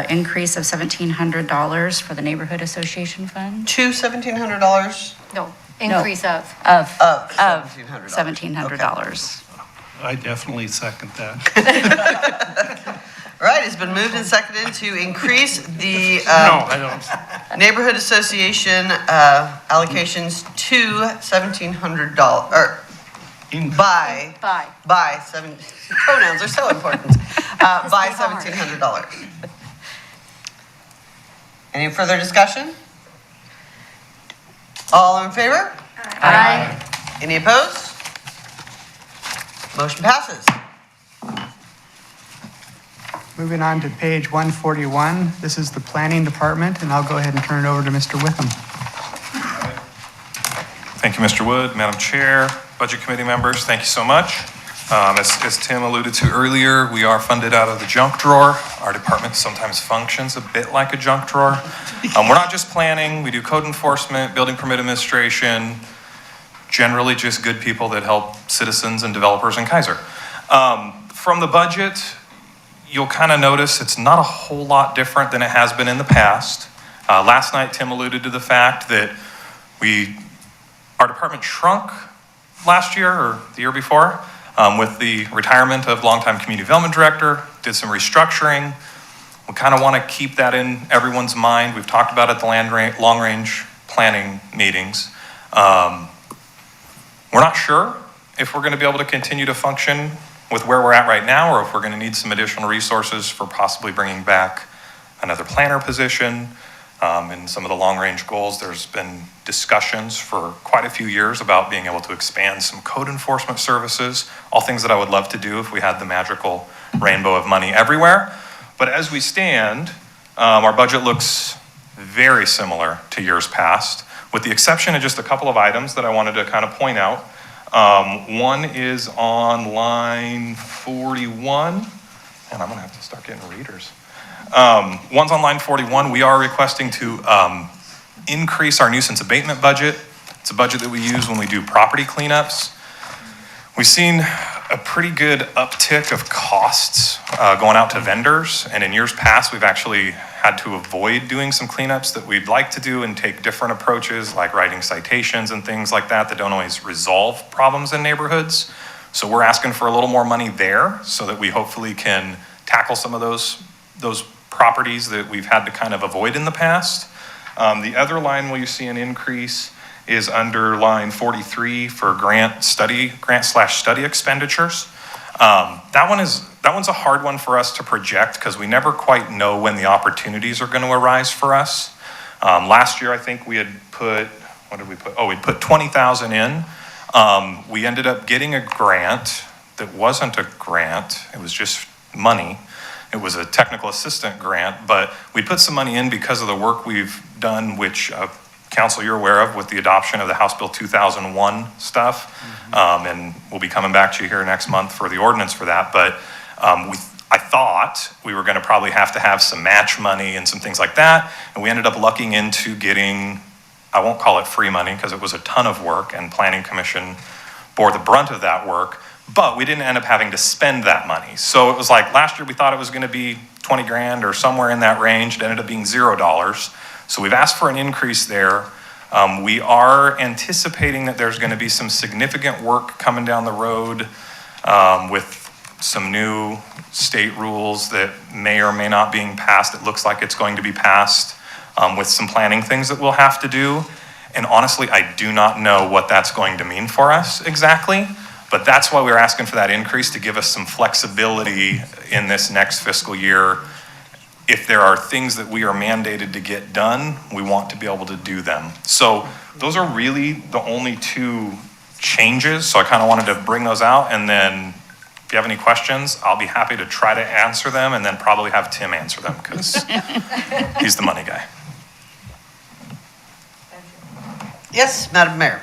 increase of $1,700 for the neighborhood association fund to $1,700 No, increase of. of of $1,700. $1,700. I definitely second that. All right, it's been moved and seconded to increase the No, I don't. neighborhood association allocations to $1,700, or by seven, pronouns are so important, by $1,700. Any further discussion? All in favor? Aye. Any opposed? Motion passes. Moving on to page 141, this is the planning department, and I'll go ahead and turn it over to Mr. Witham. Thank you, Mr. Wood, Madam Chair, Budget Committee members, thank you so much. As Tim alluded to earlier, we are funded out of the junk drawer. Our department sometimes functions a bit like a junk drawer. We're not just planning, we do code enforcement, building permit administration, generally just good people that help citizens and developers in Keizer. From the budget, you'll kind of notice it's not a whole lot different than it has been in the past. Last night, Tim alluded to the fact that our department shrunk last year or the year before with the retirement of longtime community development director, did some restructuring. We kind of want to keep that in everyone's mind. We've talked about it at the long-range planning meetings. We're not sure if we're going to be able to continue to function with where we're at right now, or if we're going to need some additional resources for possibly bringing back another planner position. In some of the long-range goals, there's been discussions for quite a few years about being able to expand some code enforcement services, all things that I would love to do if we had the magical rainbow of money everywhere. But as we stand, our budget looks very similar to years past, with the exception of just a couple of items that I wanted to kind of point out. One is on line 41, and I'm gonna have to start getting readers. One's on line 41. We are requesting to increase our nuisance abatement budget. It's a budget that we use when we do property cleanups. We've seen a pretty good uptick of costs going out to vendors, and in years past, we've actually had to avoid doing some cleanups that we'd like to do and take different approaches, like writing citations and things like that don't always resolve problems in neighborhoods. So we're asking for a little more money there so that we hopefully can tackle some of those properties that we've had to kind of avoid in the past. The other line where you see an increase is under line 43 for grant/study expenditures. That one's a hard one for us to project because we never quite know when the opportunities are going to arise for us. Last year, I think we had put, what did we put? Oh, we put 20,000 in. We ended up getting a grant that wasn't a grant. It was just money. It was a technical assistant grant, but we put some money in because of the work we've done, which Council, you're aware of, with the adoption of the House Bill 2001 stuff. And we'll be coming back to you here next month for the ordinance for that. But I thought we were going to probably have to have some match money and some things like that. And we ended up lucking into getting, I won't call it free money because it was a ton of work, and Planning Commission bore the brunt of that work. But we didn't end up having to spend that money. So it was like last year we thought it was going to be 20 grand or somewhere in that range. It ended up being $0. So we've asked for an increase there. We are anticipating that there's going to be some significant work coming down the road with some new state rules that may or may not being passed. It looks like it's going to be passed with some planning things that we'll have to do. And honestly, I do not know what that's going to mean for us exactly, but that's why we're asking for that increase, to give us some flexibility in this next fiscal year. If there are things that we are mandated to get done, we want to be able to do them. So those are really the only two changes. So I kind of wanted to bring those out, and then if you have any questions, I'll be happy to try to answer them, and then probably have Tim answer them because he's the money guy. Yes, Madam Mayor.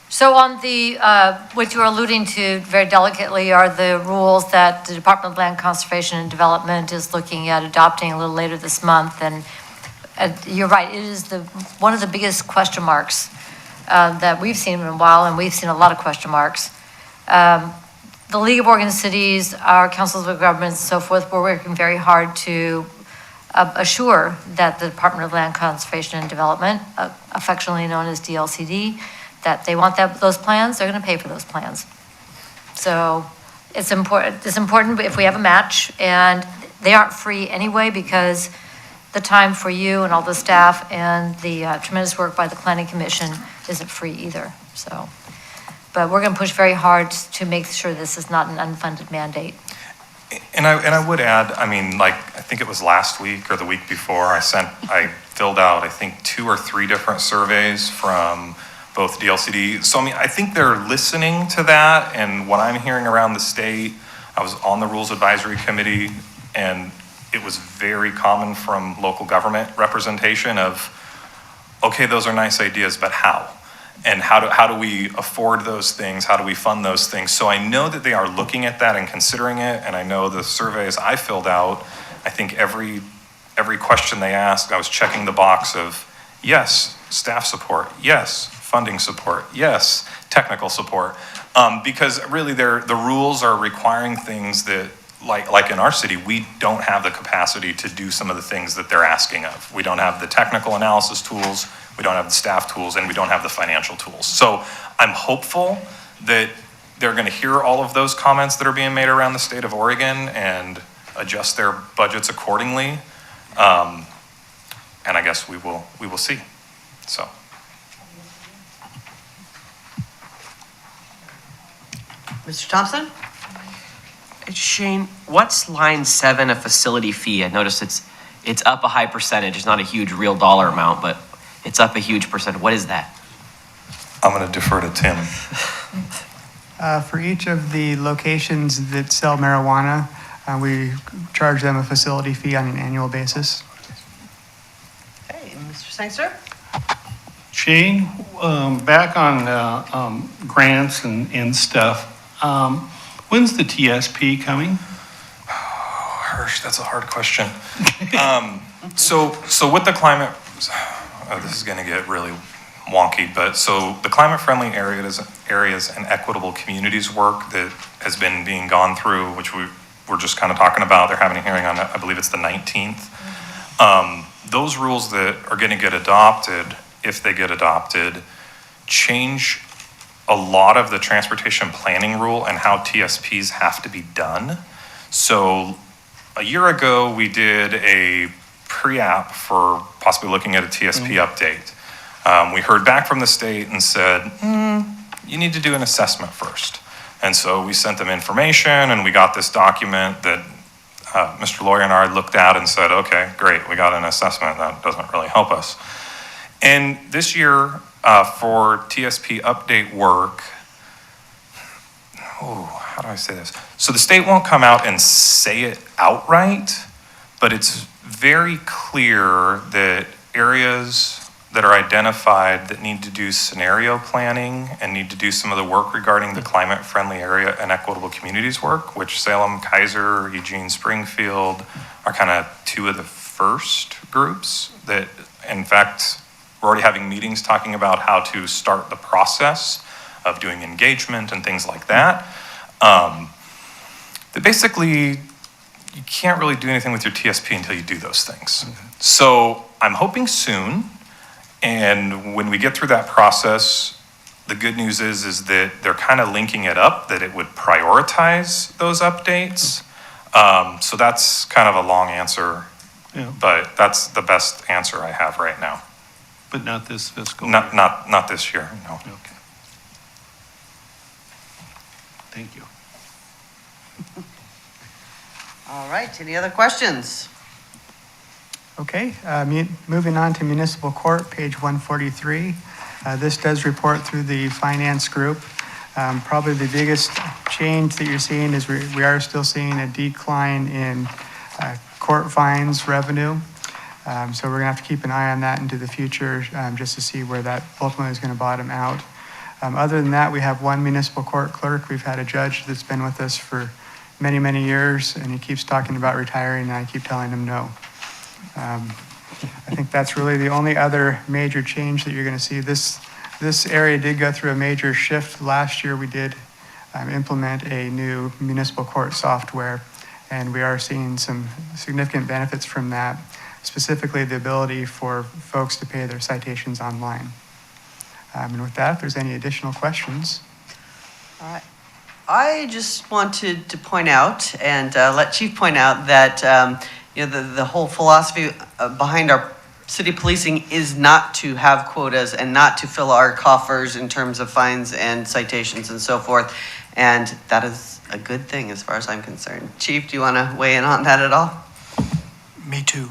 So on the, what you're alluding to very delicately are the rules that the Department of Land Conservation and Development is looking at adopting a little later this month. And you're right, it is one of the biggest question marks that we've seen in a while, and we've seen a lot of question marks. The League of Oregon Cities, our councils of governments and so forth, we're working very hard to assure that the Department of Land Conservation and Development, affectionately known as DLCD, that they want those plans, they're going to pay for those plans. So it's important if we have a match, and they aren't free anyway, because the time for you and all the staff and the tremendous work by the Planning Commission isn't free either. So, but we're going to push very hard to make sure this is not an unfunded mandate. And I would add, I mean, like, I think it was last week or the week before, I filled out, I think, 2 or 3 different surveys from both DLCD. So, I mean, I think they're listening to that, and what I'm hearing around the state, I was on the Rules Advisory Committee, and it was very common from local government representation of, okay, those are nice ideas, but how? And how do we afford those things? How do we fund those things? So I know that they are looking at that and considering it, and I know the surveys I filled out, I think every question they asked, I was checking the box of, yes, staff support, yes, funding support, yes, technical support. Because really the rules are requiring things that, like in our city, we don't have the capacity to do some of the things that they're asking of. We don't have the technical analysis tools, we don't have the staff tools, and we don't have the financial tools. So I'm hopeful that they're going to hear all of those comments that are being made around the state of Oregon and adjust their budgets accordingly. And I guess we will see. So. Mr. Thompson? Shane, what's line 7, a facility fee? I noticed it's up a high percentage. It's not a huge real dollar amount, but it's up a huge percentage. What is that? I'm going to defer to Tim. For each of the locations that sell marijuana, we charge them a facility fee on an annual basis. Hey, Mr. Sangster? Shane, back on grants and stuff, when's the TSP coming? Oh, Hirsch, that's a hard question. So with the climate, this is going to get really wonky, but so the climate-friendly areas and equitable communities work that has been being gone through, which we're just kind of talking about, they're having a hearing on, I believe it's the 19th. Those rules that are going to get adopted, if they get adopted, change a lot of the transportation planning rule and how TSPs have to be done. So a year ago, we did a pre-app for possibly looking at a TSP update. We heard back from the state and said, you need to do an assessment first. And so we sent them information, and we got this document that Mr. Lawyer and I looked at and said, okay, great, we got an assessment. That doesn't really help us. And this year, for TSP update work, how do I say this? So the state won't come out and say it outright, but it's very clear that areas that are identified that need to do scenario planning and need to do some of the work regarding the climate-friendly area and equitable communities work, which Salem, Keizer, Eugene, Springfield are kind of 2 of the first groups that, in fact, we're already having meetings talking about how to start the process of doing engagement and things like that. That basically, you can't really do anything with your TSP until you do those things. So I'm hoping soon, and when we get through that process, the good news is that they're kind of linking it up, that it would prioritize those updates. So that's kind of a long answer Yeah. But that's the best answer I have right now. But not this fiscal year? Not this year, no. Okay. Thank you. All right, any other questions? Okay, moving on to municipal court, page 143. This does report through the finance group. Probably the biggest change that you're seeing is we are still seeing a decline in court fines revenue. So we're gonna have to keep an eye on that into the future, just to see where that ultimately is gonna bottom out. Other than that, we have one municipal court clerk. We've had a judge that's been with us for many, many years, and he keeps talking about retiring, and I keep telling him no. I think that's really the only other major change that you're gonna see. This area did go through a major shift. Last year, we did implement a new municipal court software, and we are seeing some significant benefits from that, specifically the ability for folks to pay their citations online. And with that, if there's any additional questions. All right. I just wanted to point out and let Chief point out that the whole philosophy behind our city policing is not to have quotas and not to fill our coffers in terms of fines and citations and so forth. And that is a good thing as far as I'm concerned. Chief, do you want to weigh in on that at all? Me too.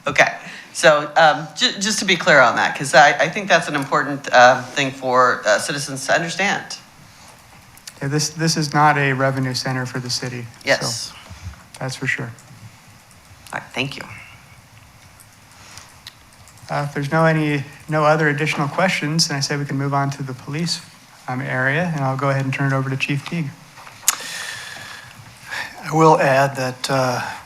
Okay. So just to be clear on that, because I think that's an important thing for citizens to understand. Yeah, this is not a revenue center for the city. Yes. So that's for sure. All right, thank you. If there's no other additional questions, then I say we can move on to the police area, and I'll go ahead and turn it over to Chief Teague. I will add that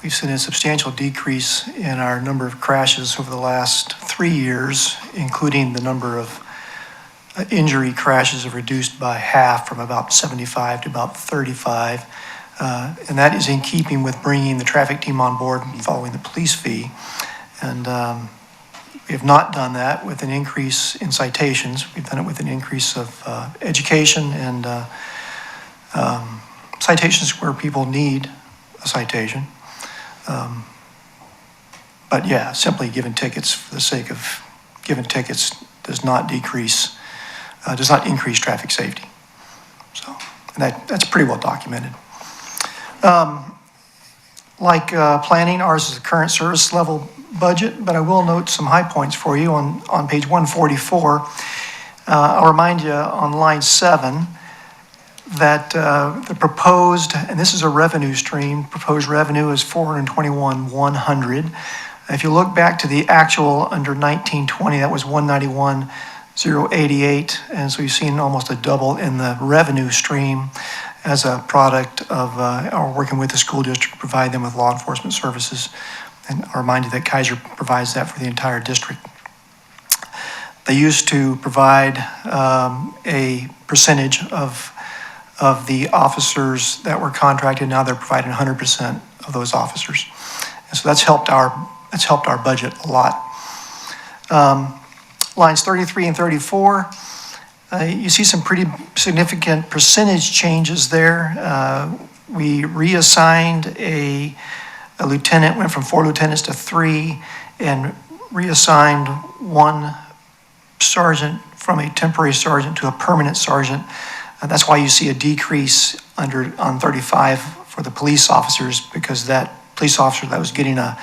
we've seen a substantial decrease in our number of crashes over the last 3 years, including the number of injury crashes have reduced by half, from about 75 to about 35. And that is in keeping with bringing the traffic team on board following the police fee. And we have not done that with an increase in citations. We've done it with an increase of education and citations where people need a citation. But yeah, simply giving tickets for the sake of giving tickets does not increase traffic safety. So, and that's pretty well documented. Planning, ours is a current service level budget, but I will note some high points for you on page 144. I'll remind you on line 7 that the proposed, and this is a revenue stream, proposed revenue is $421,100. If you look back to the actual under 1920, that was $191,088, and so you've seen almost a double in the revenue stream as a product of our working with the school district to provide them with law enforcement services. And I'll remind you that Keizer provides that for the entire district. They used to provide a percentage of the officers that were contracted. Now they're providing 100% of those officers. And so that's helped our budget a lot. Lines 33 and 34, you see some pretty significant percentage changes there. We reassigned a lieutenant, went from 4 lieutenants to 3, and reassigned 1 sergeant from a temporary sergeant to a permanent sergeant. That's why you see a decrease on 35 for the police officers, because that police officer that was getting a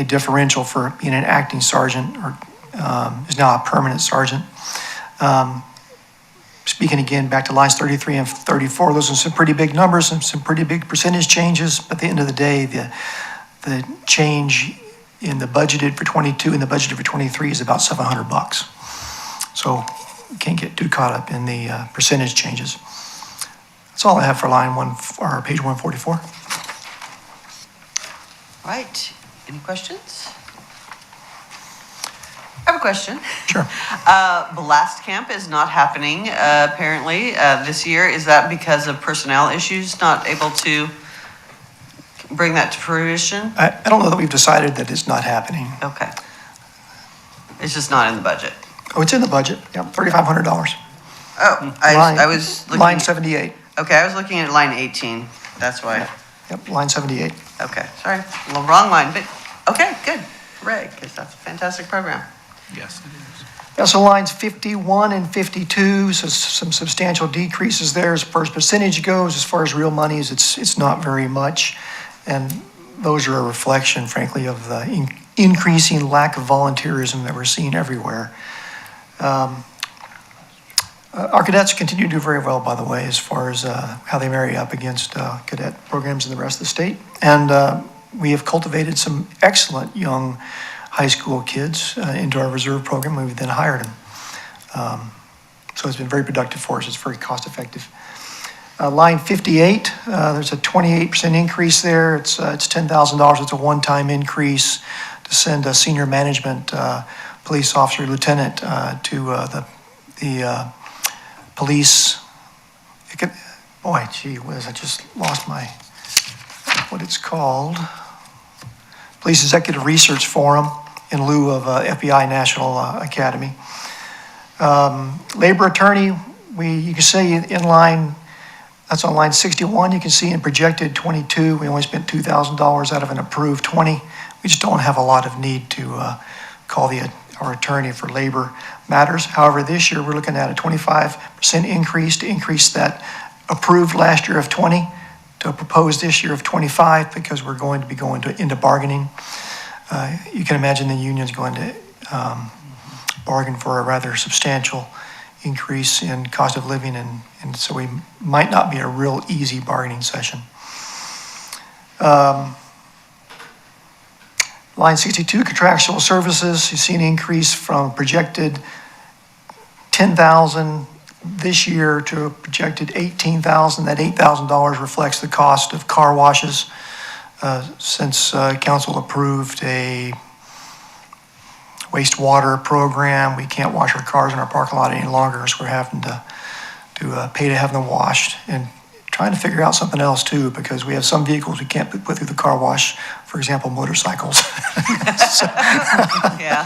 differential for being an acting sergeant is now a permanent sergeant. Speaking again back to lines 33 and 34, those are some pretty big numbers and some pretty big percentage changes. But at the end of the day, the change in the budgeted for 22 and the budgeted for 23 is about $700. So you can't get too caught up in the percentage changes. That's all I have for line 1 or page 144. All right, any questions? I have a question. Sure. Blast camp is not happening apparently this year. Is that because of personnel issues, not able to bring that to fruition? I don't know that we've decided that it's not happening. Okay. It's just not in the budget. Oh, it's in the budget. Yep, $3,500. Oh, I was looking line 78. Okay, I was looking at line 18. That's why. Yep, line 78. Okay, sorry, well, wrong line, but, okay, good. Hooray, because that's a fantastic program. Yes, it is. So lines 51 and 52, so some substantial decreases there as far as percentage goes. As far as real monies, it's not very much. And those are a reflection, frankly, of the increasing lack of volunteerism that we're seeing everywhere. Our cadets continue to do very well, by the way, as far as how they marry up against cadet programs in the rest of the state. And we have cultivated some excellent young high school kids into our reserve program. We've then hired them. So it's been very productive for us. It's very cost effective. Line 58, there's a 28% increase there. It's $10,000. It's a one-time increase to send a senior management police officer, lieutenant, to the police. Boy, gee whiz, I just lost what it's called. Police Executive Research Forum in lieu of FBI National Academy. Labor attorney, you can see in line, that's on line 61, you can see in projected 22, we only spent $2,000 out of an approved 20. We just don't have a lot of need to call our attorney for labor matters. However, this year we're looking at a 25% increase to increase that approved last year of 20 to a proposed this year of 25 because we're going to be going into bargaining. You can imagine the union's going to bargain for a rather substantial increase in cost of living, and so we might not be a real easy bargaining session. Line 62, contractual services, you see an increase from projected 10,000 this year to a projected 18,000. That $8,000 reflects the cost of car washes since council approved a wastewater program. We can't wash our cars in our parking lot any longer, so we're having to pay to have them washed, and trying to figure out something else too, because we have some vehicles we can't put through the car wash, for example, motorcycles. Yeah.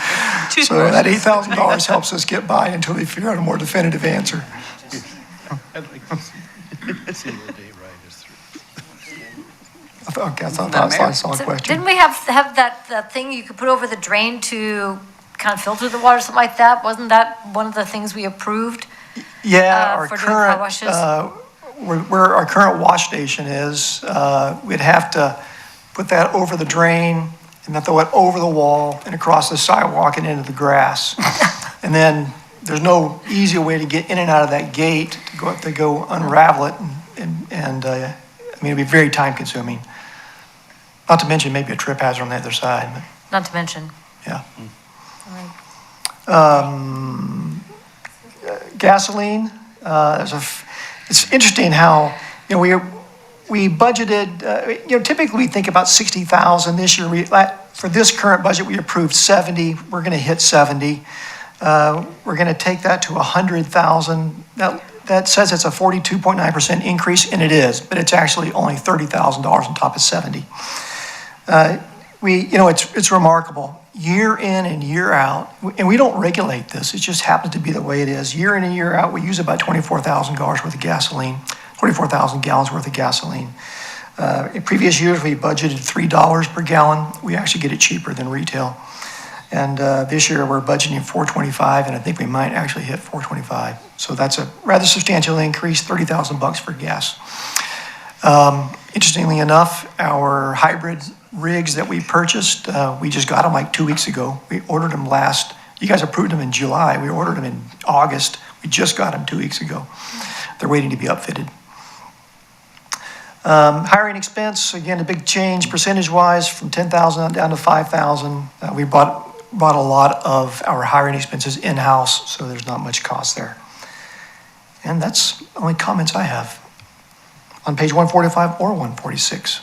So that $8,000 helps us get by until we figure out a more definitive answer. I'd like to see where Dave Wright is through. Okay, I thought that was a solid So question. didn't we have that thing you could put over the drain to kind of filter the water, something like that? Wasn't that one of the things we approved? Yeah, our for doing car washes? current, where our current wash station is, we'd have to put that over the drain and then throw it over the wall and across the sidewalk and into the grass. And then there's no easy way to get in and out of that gate to go unravel it. And I mean, it'd be very time consuming. Not to mention maybe a trip hazard on the other side. But, Not to mention. yeah. Gasoline, it's interesting how, we budgeted, typically we think about 60,000 this year. For this current budget, we approved 70. We're going to hit 70. We're going to take that to 100,000. That says it's a 42.9% increase, and it is, but it's actually only $30,000 on top of 70. It's remarkable. Year in and year out, and we don't regulate this, it just happens to be the way it is. Year in and year out, we use about $24,000 worth of gasoline, 24,000 gallons worth of gasoline. In previous years, we budgeted $3 per gallon. We actually get it cheaper than retail. And this year, we're budgeting $4.25, and I think we might actually hit $4.25. So that's a rather substantial increase, $30,000 for gas. Interestingly enough, our hybrid rigs that we purchased, we just got them like 2 weeks ago. We ordered them you guys approved them in July. We ordered them in August. We just got them 2 weeks ago. They're waiting to be upfitted. Hiring expense, again, a big change percentage-wise from 10,000 down to 5,000. We bought a lot of our hiring expenses in-house, so there's not much cost there. And that's the only comments I have on page 145 or 146.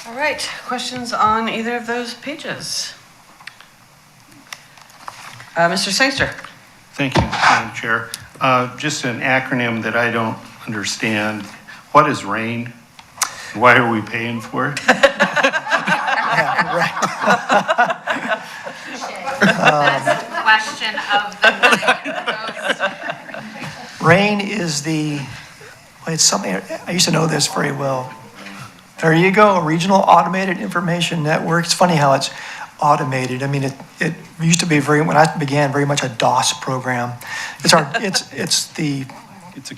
All right, questions on either of those pages? Mr. Sangster. Thank you, Madam Chair. Just an acronym that I don't understand. What is RAIN? Why are we paying for it? Yeah, right. That's the question of the night. RAIN is the Well, it's something, I used to know this very well. There you go, Regional Automated Information Network. It's funny how it's automated. I mean, it used to be when I began, very much a DOS program. It's the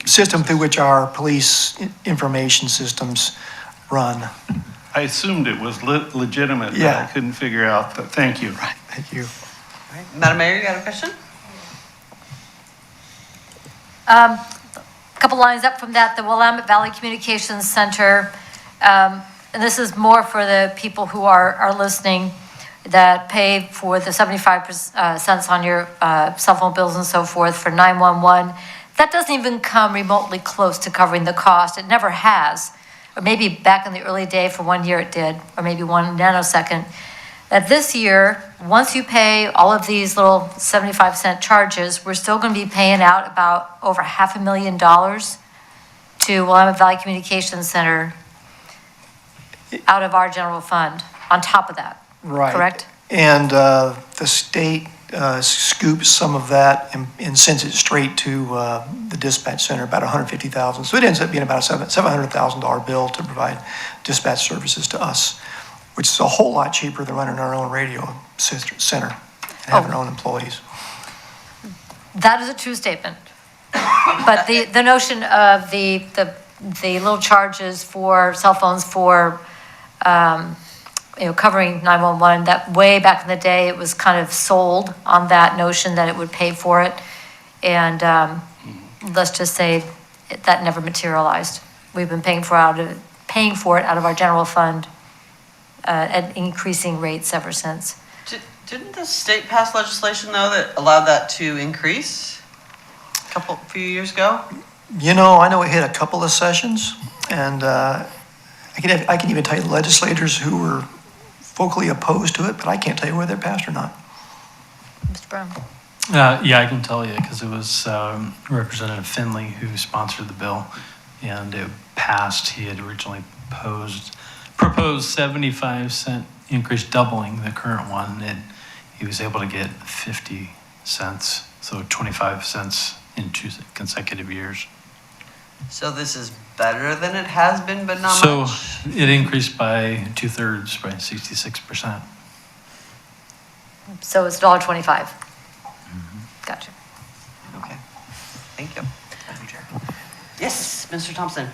system through which our police information systems run. I assumed it was legitimate, but Yeah. I couldn't figure out, but thank you. Right, thank you. All right. Madam Mayor, you got a question? Couple lines up from that, the Willamette Valley Communications Center, and this is more for the people who are listening, that pay for the 75 cents on your cell phone bills and so forth for 911. That doesn't even come remotely close to covering the cost. It never has. Or maybe back in the early day for 1 year it did, or maybe 1 nanosecond. That this year, once you pay all of these little 75-cent charges, we're still going to be paying out about over $500,000 to Willamette Valley Communications Center out of our general fund, on top of that. Right. Correct? And the state scoops some of that and sends it straight to the dispatch center, about $150,000. So it ends up being about a $700,000 bill to provide dispatch services to us, which is a whole lot cheaper than running our own radio center and having our own employees. That is a true statement. But the notion of the little charges for cell phones for, covering 911, that way back in the day, it was kind of sold on that notion that it would pay for it. And let's just say that never materialized. We've been paying for it out of our general fund at increasing rates ever since. Didn't the state pass legislation, though, that allowed that to increase a few years ago? You know, I know it hit a couple of sessions, and I can even tell you the legislators who were vocally opposed to it, but I can't tell you whether it passed or not. Mr. Brown? Yeah, I can tell you, because it was Representative Finley who sponsored the bill, and it passed. He had originally proposed 75-cent increase, doubling the current one, and he was able to get 50 cents, so 25 cents in 2 consecutive years. So this is better than it has been, but not So much? it increased by 2/3, by 66%. So it's $1.25. Gotcha. Okay, thank you. Yes, Mr. Thompson.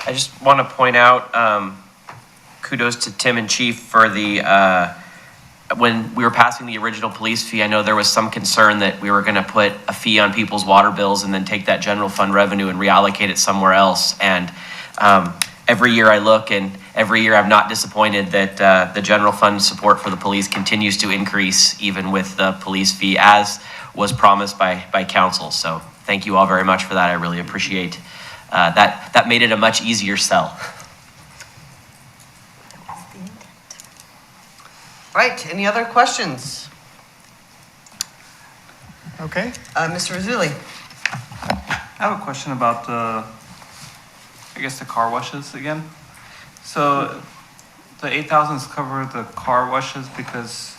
I just want to point out, kudos to Tim and Chief for when we were passing the original police fee, I know there was some concern that we were going to put a fee on people's water bills and then take that general fund revenue and reallocate it somewhere else. And every year I look, and every year I'm not disappointed that the general fund support for the police continues to increase, even with the police fee, as was promised by council. So thank you all very much for that. I really appreciate that made it a much easier sell. Right, any other questions? Okay. Mr. Rizzulli? I have a question about the car washes again. So the 8,000s cover the car washes because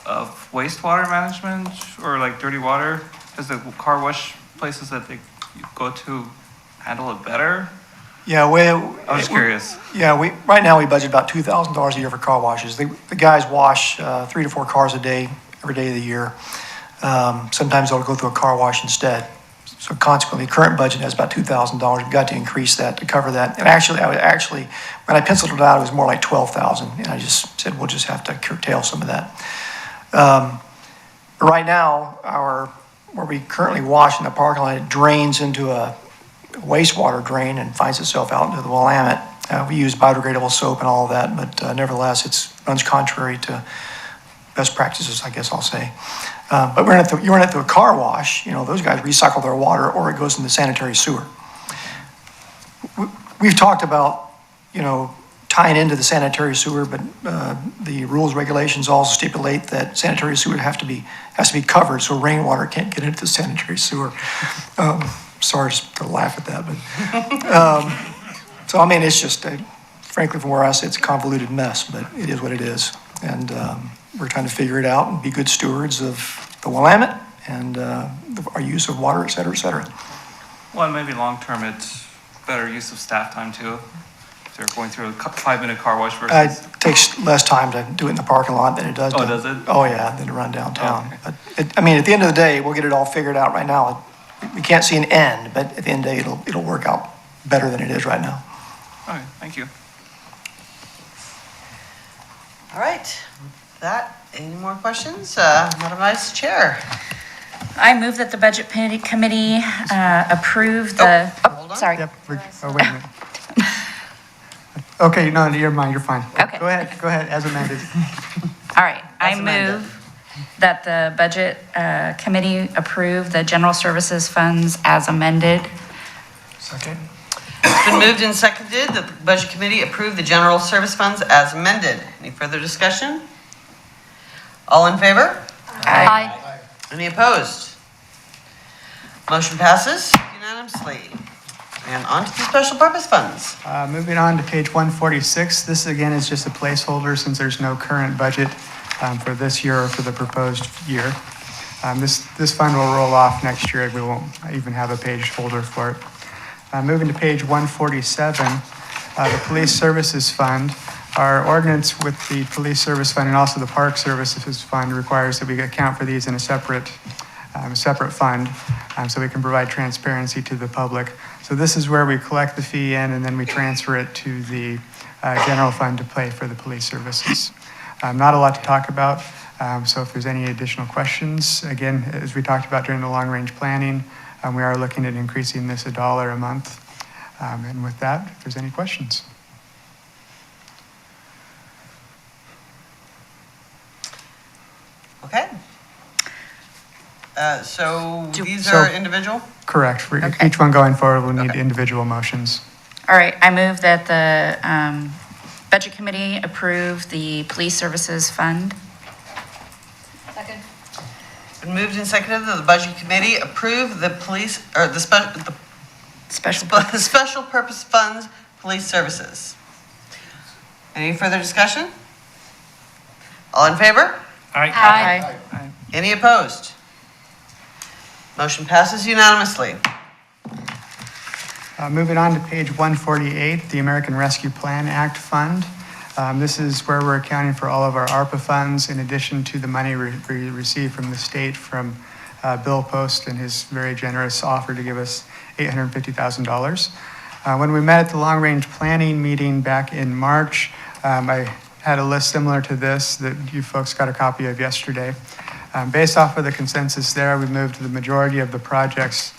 of wastewater management or like dirty water? Does the car wash places that they go to handle it better? Yeah, I was curious. Yeah, right now we budget about $2,000 a year for car washes. The guys wash 3 to 4 cars a day, every day of the year. Sometimes they'll go through a car wash instead. So consequently, current budget has about $2,000. We've got to increase that to cover that. And actually, when I penciled it out, it was more like $12,000. And I just said, we'll just have to curtail some of that. Right now, where we currently wash in the parking lot, it drains into a wastewater drain and finds itself out into the Willamette. We use biodegradable soap and all of that, but nevertheless, it runs contrary to best practices, I guess I'll say. But you run it through a car wash, those guys recycle their water or it goes in the sanitary sewer. We've talked about, tying into the sanitary sewer, but the rules, regulations also stipulate that sanitary sewer has to be covered so rainwater can't get into the sanitary sewer. Sorry just to laugh at that, but so I mean, it's just frankly, from where I sit, it's a convoluted mess, but it is what it is, and we're trying to figure it out and be good stewards of the Willamette and our use of water, et cetera, et cetera. Well, and maybe long-term, it's better use of staff time too. If they're going through a 5-minute car wash versus. It takes less time to do it in the parking lot than it does. Oh, does it? Oh, yeah, than to run downtown. Oh, okay. But, I mean, at the end of the day, we'll get it all figured out right now. We can't see an end, but at the end of the day, it'll work out better than it is right now. All right, thank you. All right, any more questions? Madam Vice Chair? I move that the Budget Committee approve the, hold on. sorry. Yep, wait a minute. Okay, no, you're fine, you're fine. Okay. Go ahead, as amended. All right, I As amended. move that the Budget Committee approve the general services funds as amended. Second. It's been moved and seconded that the Budget Committee approve the general service funds as amended. Any further discussion? All in favor? Aye. Any opposed? Motion passes unanimously. And on to the special purpose funds. Moving on to page 146, this again is just a placeholder since there's no current budget for this year or for the proposed year. This fund will roll off next year. We won't even have a page holder for it. Moving to page 147, the Police Services Fund. Our ordinance with the Police Service Fund and also the Park Services Fund requires that we account for these in a separate fund so we can provide transparency to the public. So this is where we collect the fee in and then we transfer it to the general fund to pay for the police services. Not a lot to talk about, so if there's any additional questions, again, as we talked about during the long-range planning, we are looking at increasing this $1 a month. And with that, if there's any questions. Okay. So these So- are individual? Correct. For Okay. each one going forward, we'll need Okay. individual motions. All right, I move that the Budget Committee approve the Police Services Fund. Second. Been moved and seconded that the Budget Committee approve the police, or the Special, special purpose funds, police services. Any further discussion? All in favor? Aye. Any opposed? Motion passes unanimously. Moving on to page 148, the American Rescue Plan Act Fund. This is where we're accounting for all of our ARPA funds in addition to the money we received from the state from Bill Post and his very generous offer to give us $850,000. When we met at the long-range planning meeting back in March, I had a list similar to this that you folks got a copy of yesterday. Based off of the consensus there, we moved the majority of the projects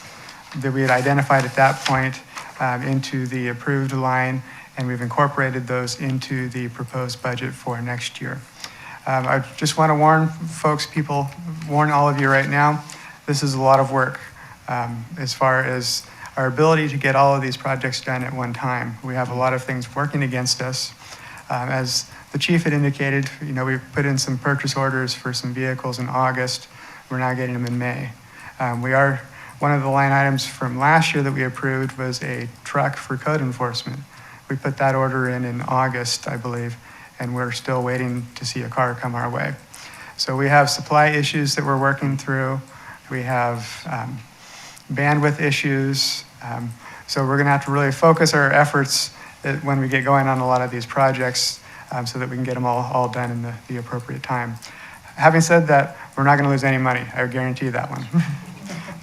that we had identified at that point into the approved line, and we've incorporated those into the proposed budget for next year. I just want to warn all of you right now, this is a lot of work as far as our ability to get all of these projects done at one time. We have a lot of things working against us. As the chief had indicated, we put in some purchase orders for some vehicles in August. We're now getting them in May. One of the line items from last year that we approved was a truck for code enforcement. We put that order in August, I believe, and we're still waiting to see a car come our way. So we have supply issues that we're working through. We have bandwidth issues. So we're gonna have to really focus our efforts when we get going on a lot of these projects so that we can get them all done in the appropriate time. Having said that, we're not gonna lose any money. I guarantee you that one.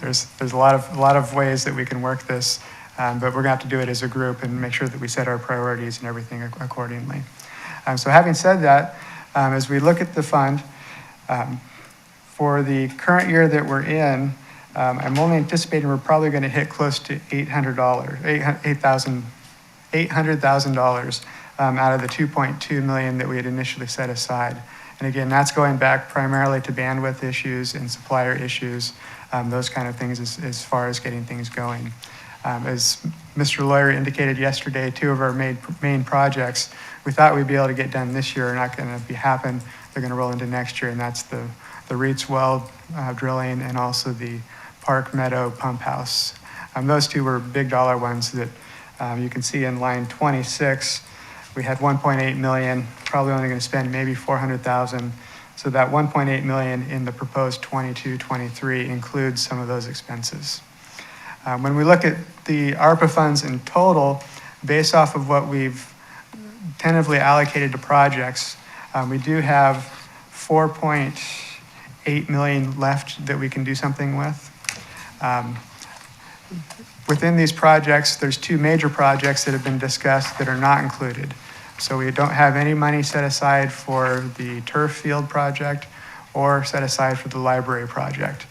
There's a lot of ways that we can work this, but we're gonna have to do it as a group and make sure that we set our priorities and everything accordingly. So having said that, as we look at the fund, for the current year that we're in, I'm only anticipating we're probably gonna hit close to $800,000 out of the $2.2 million that we had initially set aside. And again, that's going back primarily to bandwidth issues and supplier issues, those kind of things as far as getting things going. As Mr. Lawyer indicated yesterday, two of our main projects we thought we'd be able to get done this year are not going to happen. They're going to roll into next year, and that's the Reeds well drilling and also the Park Meadow pump house. Those two were big dollar ones that you can see in line 26. We had 1.8 million, probably only going to spend maybe 400,000. So that 1.8 million in the proposed 22-23 includes some of those expenses. When we look at the ARPA funds in total, based off of what we've tentatively allocated to projects, we do have 4.8 million left that we can do something with. Within these projects, there's two major projects that have been discussed that are not included. So we don't have any money set aside for the turf field project or set aside for the library project.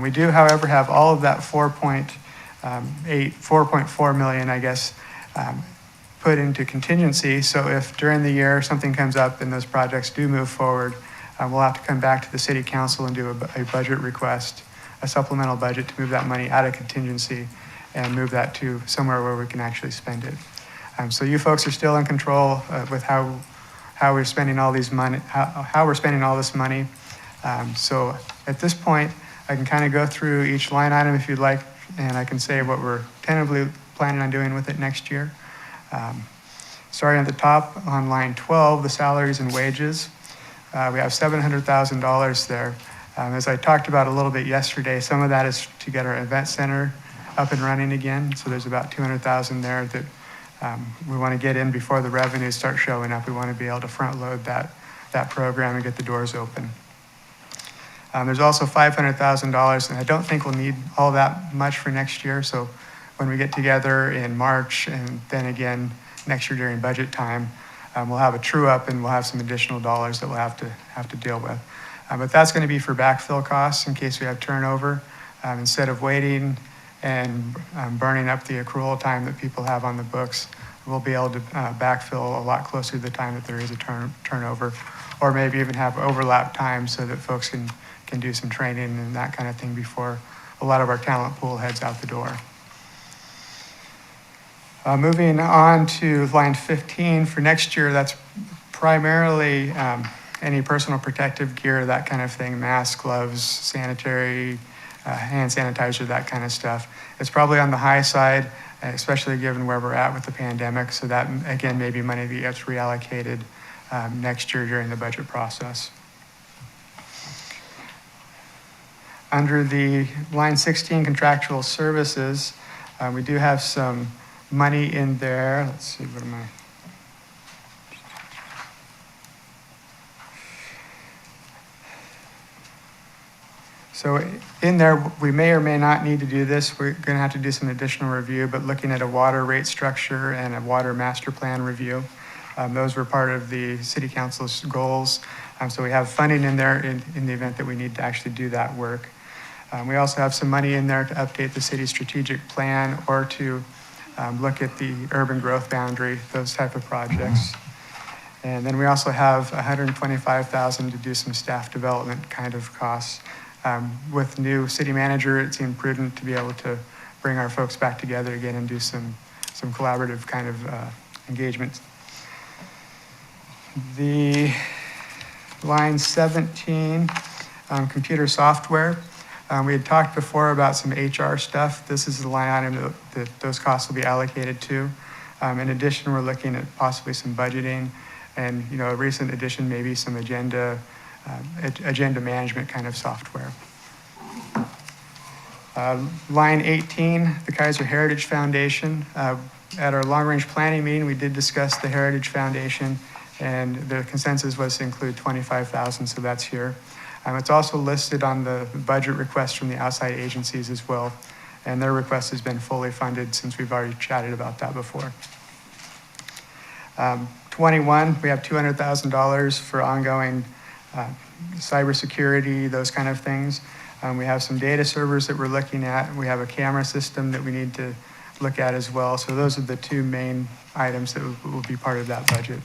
We do, however, have all of that 4.4 million, I guess, put into contingency. So if during the year something comes up and those projects do move forward, we'll have to come back to the city council and do a budget request, a supplemental budget to move that money out of contingency and move that to somewhere where we can actually spend it. So you folks are still in control with how we're spending all these money, how we're spending all this money. So at this point, I can kind of go through each line item if you'd like, and I can say what we're tentatively planning on doing with it next year. Starting at the top on line 12, the salaries and wages, we have $700,000 there. As I talked about a little bit yesterday, some of that is to get our event center up and running again. So there's about $200,000 there that we want to get in before the revenues start showing up. We want to be able to front load that program and get the doors open. There's also $500,000, and I don't think we'll need all that much for next year. So when we get together in March and then again next year during budget time, we'll have a true up and we'll have some additional dollars that we'll have to deal with. But that's going to be for backfill costs in case we have turnover. Instead of waiting and burning up the accrual time that people have on the books, we'll be able to backfill a lot closer to the time that there is a turnover, or maybe even have overlap time so that folks can do some training and that kind of thing before a lot of our talent pool heads out the door. Moving on to line 15 for next year, that's primarily any personal protective gear, that kind of thing, masks, gloves, sanitary, hand sanitizer, that kind of stuff. It's probably on the high side, especially given where we're at with the pandemic. So that, again, may be money that gets reallocated next year during the budget process. Under the line 16 contractual services, we do have some money in there. Let's see, what am I? So in there, we may or may not need to do this. We're going to have to do some additional review, but looking at a water rate structure and a water master plan review. Those were part of the city council's goals. So we have funding in there in the event that we need to actually do that work. We also have some money in there to update the city's strategic plan or to look at the urban growth boundary, those type of projects. And then we also have $125,000 to do some staff development kind of costs. With new city manager, it seemed prudent to be able to bring our folks back together again and do some collaborative kind of engagement. The line 17, computer software. We had talked before about some HR stuff. This is the line item that those costs will be allocated to. In addition, we're looking at possibly some budgeting and, a recent addition, maybe some agenda management kind of software. Line 18, the Keizer Heritage Foundation. At our long-range planning meeting, we did discuss the Heritage Foundation, and the consensus was to include $25,000, so that's here. It's also listed on the budget request from the outside agencies as well, and their request has been fully funded since we've already chatted about that before. 21, we have $200,000 for ongoing cybersecurity, those kind of things. We have some data servers that we're looking at. We have a camera system that we need to look at as well. So those are the two main items that will be part of that budget.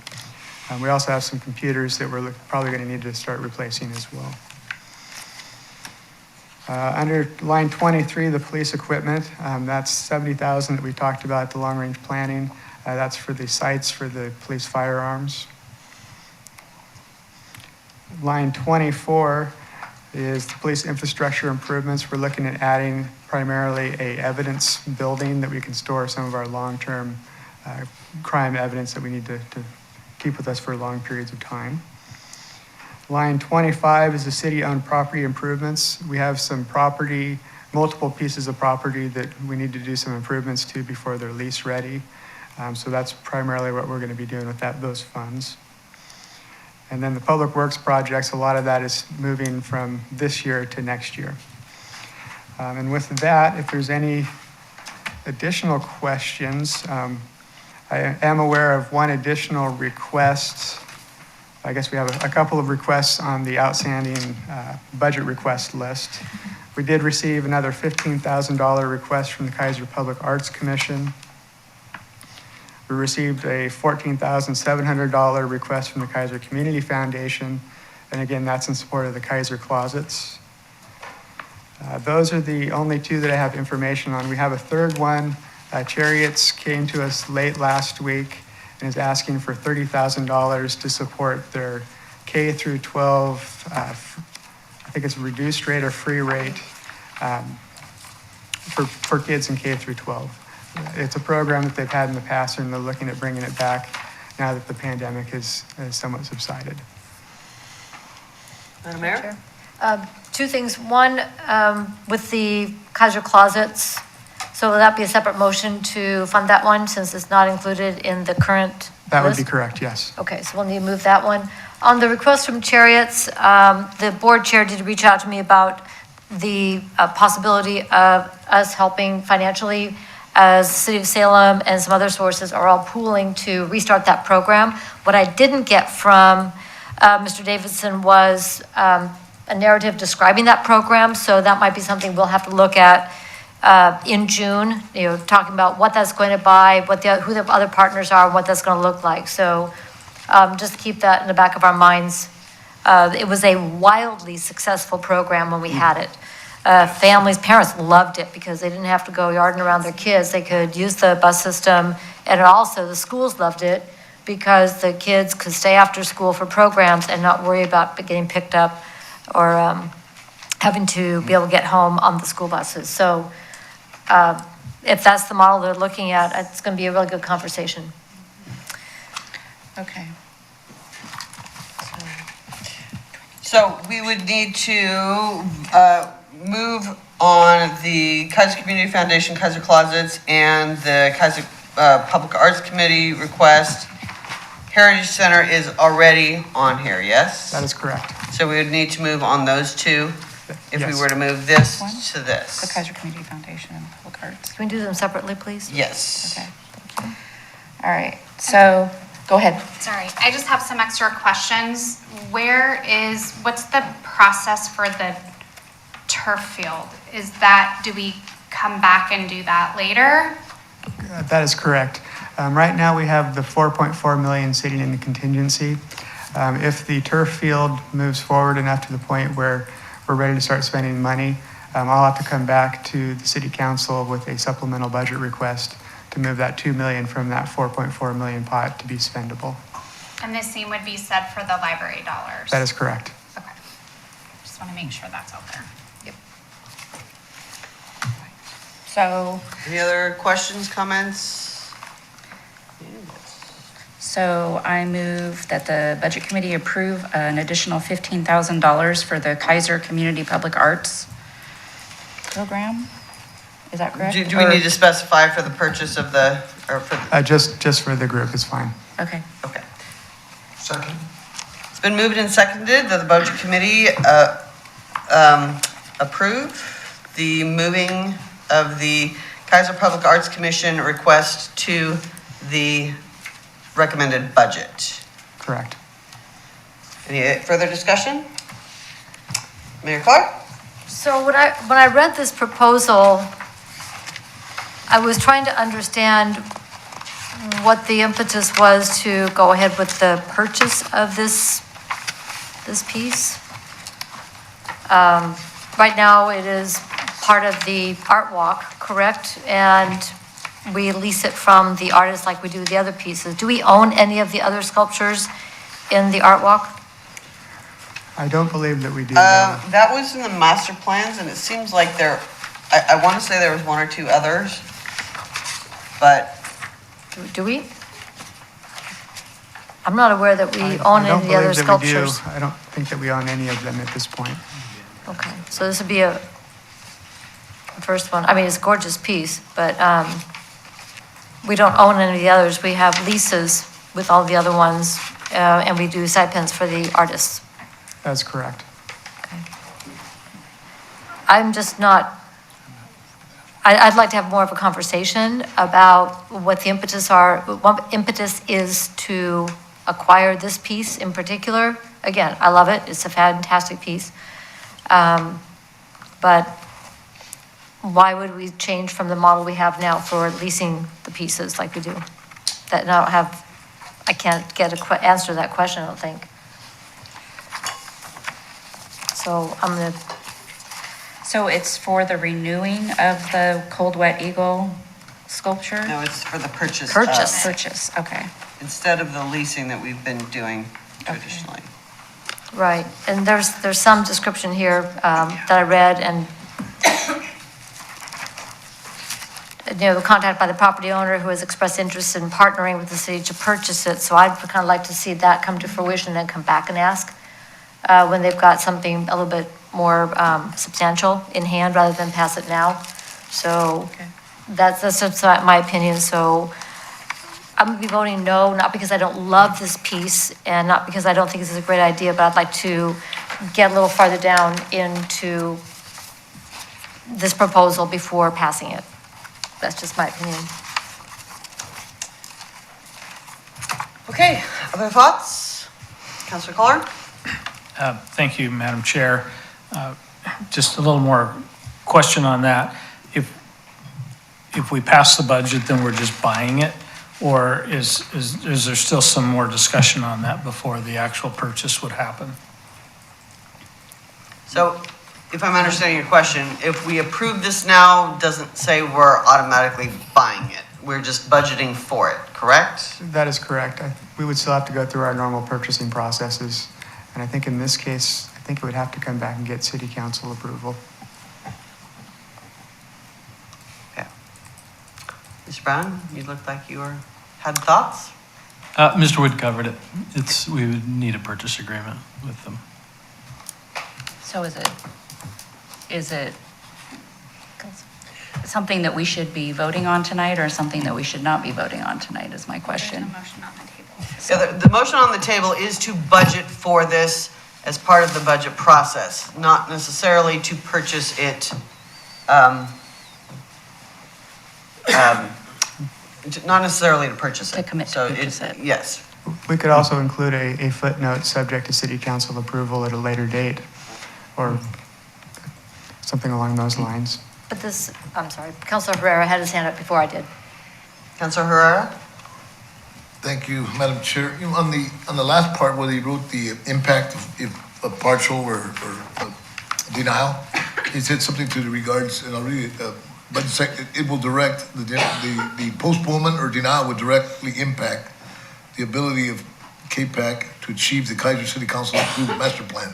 We also have some computers that we're probably going to need to start replacing as well. Under line 23, the police equipment, that's $70,000 that we talked about at the long-range planning. That's for the sites for the police firearms. Line 24 is the police infrastructure improvements. We're looking at adding primarily a evidence building that we can store some of our long-term crime evidence that we need to keep with us for long periods of time. Line 25 is the city-owned property improvements. We have some property multiple pieces of property that we need to do some improvements to before they're lease ready. So that's primarily what we're going to be doing with those funds. And then the public works projects, a lot of that is moving from this year to next year. And with that, if there's any additional questions, I am aware of one additional request. I guess we have a couple of requests on the outstanding budget request list. We did receive another $15,000 request from the Keizer Public Arts Commission. We received a $14,700 request from the Keizer Community Foundation. And again, that's in support of the Keizer closets. Those are the only two that I have information on. We have a third one. Chariots came to us late last week and is asking for $30,000 to support their K through 12, I think it's reduced rate or free rate for kids in K through 12. It's a program that they've had in the past, and they're looking at bringing it back now that the pandemic has somewhat subsided. Madam Mayor? Two things. One, with the Keizer closets, so will that be a separate motion to fund that one since it's not included in the current That would list? be correct, yes. Okay, so we'll need to move that one. On the request from Chariots, the board chair did reach out to me about the possibility of us helping financially as the City of Salem and some other sources are all pooling to restart that program. What I didn't get from Mr. Davidson was a narrative describing that program, so that might be something we'll have to look at in June, talking about what that's going to buy, who the other partners are, what that's going to look like. So just keep that in the back of our minds. It was a wildly successful program when we had it. Parents loved it because they didn't have to go yarding around their kids. They could use the bus system, and also the schools loved it because the kids could stay after school for programs and not worry about getting picked up or having to be able to get home on the school buses. So if that's the model they're looking at, it's going to be a really good conversation. Okay. So we would need to move on the Keizer Community Foundation, Keizer Closets, and the Keizer Public Arts Committee request. Heritage Center is already on here, yes? That is correct. So we would need to move on those two if we Yes. were to move this One? to this. The Keizer Community Foundation and Public Arts. Can we do them separately, please? Yes. Okay, thank you. All right, so go ahead. Sorry, I just have some extra questions. What's the process for the turf field? Do we come back and do that later? That is correct. Right now, we have the 4.4 million sitting in the contingency. If the turf field moves forward enough to the point where we're ready to start spending money, I'll have to come back to the city council with a supplemental budget request to move that 2 million from that 4.4 million pot to be spendable. And the same would be said for the library dollars? That is correct. Okay. Just want to make sure that's out there. So, Any other questions, comments? so I move that the Budget Committee approve an additional $15,000 for the Keizer Community Public Arts Program. Is that correct? Do we need to specify for the purchase of the, or for, Just for the group is fine. Okay. okay. Second. It's been moved and seconded that the Budget Committee approve the moving of the Keizer Public Arts Commission request to the recommended budget. Correct. Any further discussion? Mayor Clark? So when I read this proposal, I was trying to understand what the impetus was to go ahead with the purchase of this piece. Right now, it is part of the art walk, correct? And we lease it from the artist like we do the other pieces. Do we own any of the other sculptures in the art walk? I don't believe that we do. That was in the master plans, and it seems like I want to say there was one or two others, but. Do we? I'm not aware that we own any of the other sculptures. I don't think that we own any of them at this point. Okay, so this would be a The first one, I mean, it's a gorgeous piece, but we don't own any of the others. We have leases with all the other ones, and we do stipends for the artists. That's correct. I'm just not, I'd like to have more of a conversation about what the impetus is to acquire this piece in particular. Again, I love it, it's a fantastic piece. But why would we change from the model we have now for leasing the pieces like we do? That I can't get answer to that question, I don't think. So I'm gonna. So it's for the renewing of the Cold Wet Eagle sculpture? No, it's for the purchase. Purchase, okay. Instead of the leasing that we've been doing traditionally. Right, and there's some description here that I read, and the contact by the property owner who has expressed interest in partnering with the city to purchase it. So I'd kind of like to see that come to fruition and then come back and ask when they've got something a little bit more substantial in hand rather than pass it now. So that's just my opinion. So I'm gonna be voting no, not because I don't love this piece and not because I don't think this is a great idea, but I'd like to get a little farther down into this proposal before passing it. That's just my opinion. Okay, other thoughts? Councilor Kohler? Thank you, Madam Chair. Just a little more question on that. If we pass the budget, then we're just buying it? Or is there still some more discussion on that before the actual purchase would happen? So if I'm understanding your question, if we approve this now, doesn't say we're automatically buying it. We're just budgeting for it, correct? That is correct. We would still have to go through our normal purchasing processes. And I think in this case, I think it would have to come back and get city council approval. Okay. Mr. Brown, you looked like you had thoughts? Mr. Wood covered it. We would need a purchase agreement with them. So is it something that we should be voting on tonight or something that we should not be voting on tonight is my question. There's a motion on the table. Yeah, the motion on the table is to budget for this as part of the budget process, not necessarily to purchase it, not necessarily to purchase it. To commit to So purchase it. Yes. We could also include a footnote subject to city council approval at a later date or something along those lines. But this, I'm sorry, Councilor Herrera had his hand up before I did. Councilor Herrera? Thank you, Madam Chair. On the last part where they wrote the impact of partial or denial, he said something to the regards, and I'll read it. But it will direct, the postponement or denial would directly impact the ability of KPAC to achieve the Keizer City Council approved master plan.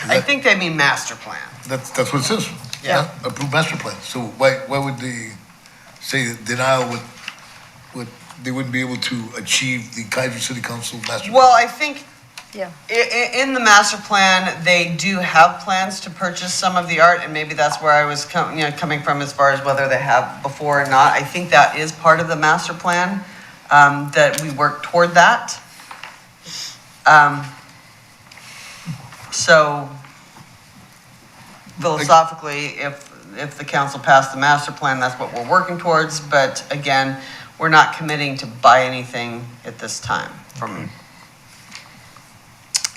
I think they mean master plan. That's what it says. Yeah. Approved master plan. So why would they say that denial would they wouldn't be able to achieve the Keizer City Council master plan? Well, I think Yeah. in the master plan, they do have plans to purchase some of the art, and maybe that's where I was coming from as far as whether they have before or not. I think that is part of the master plan, that we work toward that. So philosophically, if the council passed the master plan, that's what we're working towards. But again, we're not committing to buy anything at this time from.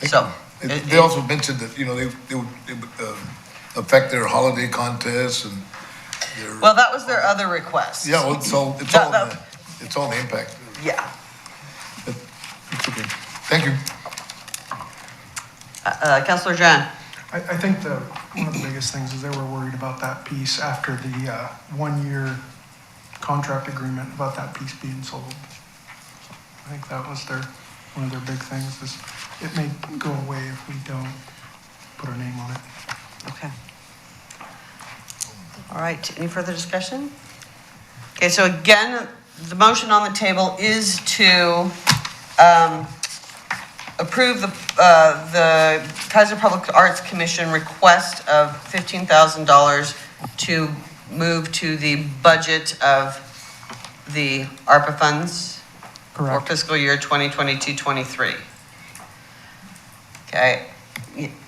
So. They also mentioned that, they would affect their holiday contests and their. Well, that was their other request. Yeah, well, it's all the impact. Yeah. It's okay. Thank you. Councilor Jan. I think one of the biggest things is they were worried about that piece after the 1-year contract agreement, about that piece being sold. I think that was one of their big things is it may go away if we don't put our name on it. Okay. All right, any further discussion? Okay, so again, the motion on the table is to approve the Keizer Public Arts Commission request of $15,000 to move to the budget of the ARPA funds for Correct. fiscal year 2022-23. Okay,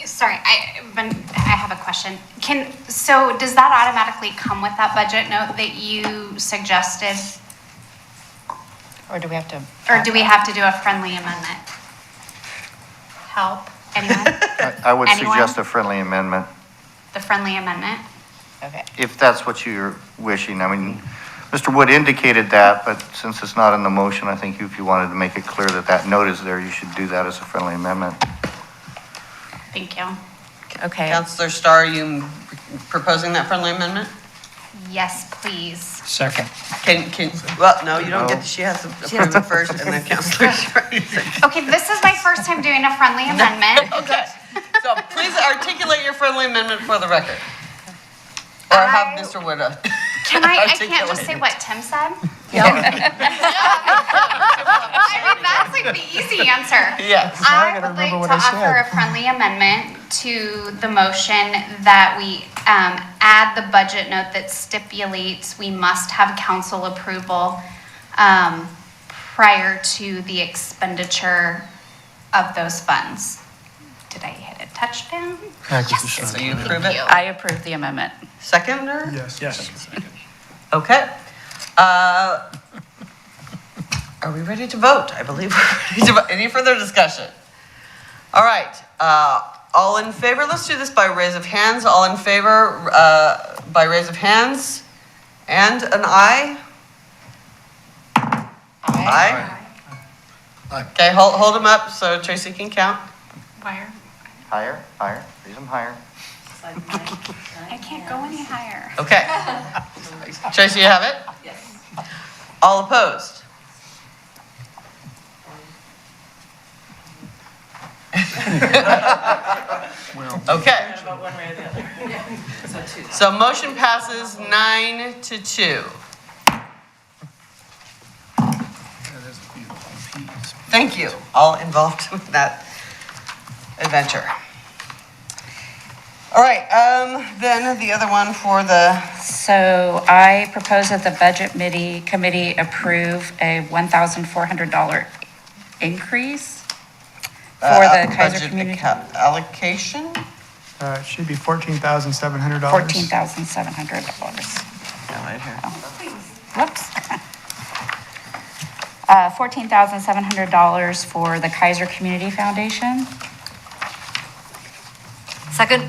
Sorry, I have a question. So does that automatically come with that budget note that you suggested? Or do we have to? Or do we have to do a friendly amendment? Help, anyone? I would Anyone? suggest a friendly amendment, The friendly amendment? Okay. if that's what you're wishing. I mean, Mr. Wood indicated that, but since it's not in the motion, I think if you wanted to make it clear that that note is there, you should do that as a friendly amendment. Thank you. Okay. Counselor Starr, are you proposing that friendly amendment? Yes, please. Second. Well, no, you don't get, she has to approve it first and then Counselor Starr. Okay, this is my first time doing a friendly amendment. Okay, so please articulate your friendly amendment for the record. Or have Mr. Wood. Can I can't just say what Tim said? I mean, that's like the easy answer. Yes. Now I I gotta would like remember to what I offer said. a friendly amendment to the motion that we add the budget note that stipulates we must have council approval prior to the expenditure of those funds. Did I hit a touchdown? So you approve it? I approve the amendment. Seconder? Yes. Yes. Okay. Are we ready to vote? I believe we're ready to vote. Any further discussion? All right. All in favor? Let's do this by raise of hands. All in favor by raise of hands? And an aye? Aye. Aye. Okay, hold them up so Tracy can count. Wire? Higher, higher, raise them higher. I can't go any higher. Okay. Tracy, you have it? Yes. All opposed? Okay. So motion passes 9-2. Thank you, all involved with that adventure. All right, then the other one for the, So I propose that the budget committee approve a $1,400 increase for the Keizer budget Community. allocation. It should be $14,700. $14,700. Right here. Whoops. $14,700 for the Keizer Community Foundation. Second?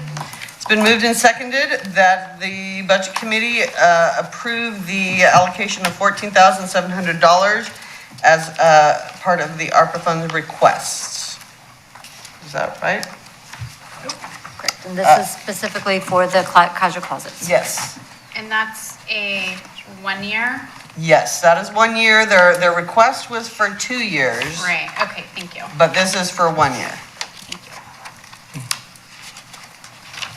It's been moved and seconded that the budget committee approve the allocation of $14,700 as part of the ARPA funds request. Is that right? Correct. And this is specifically for the Keizer closets. Yes. And that's a 1 year? Yes, that is 1 year. Their request was for 2 years. Right, okay, thank you. But this is for 1 year.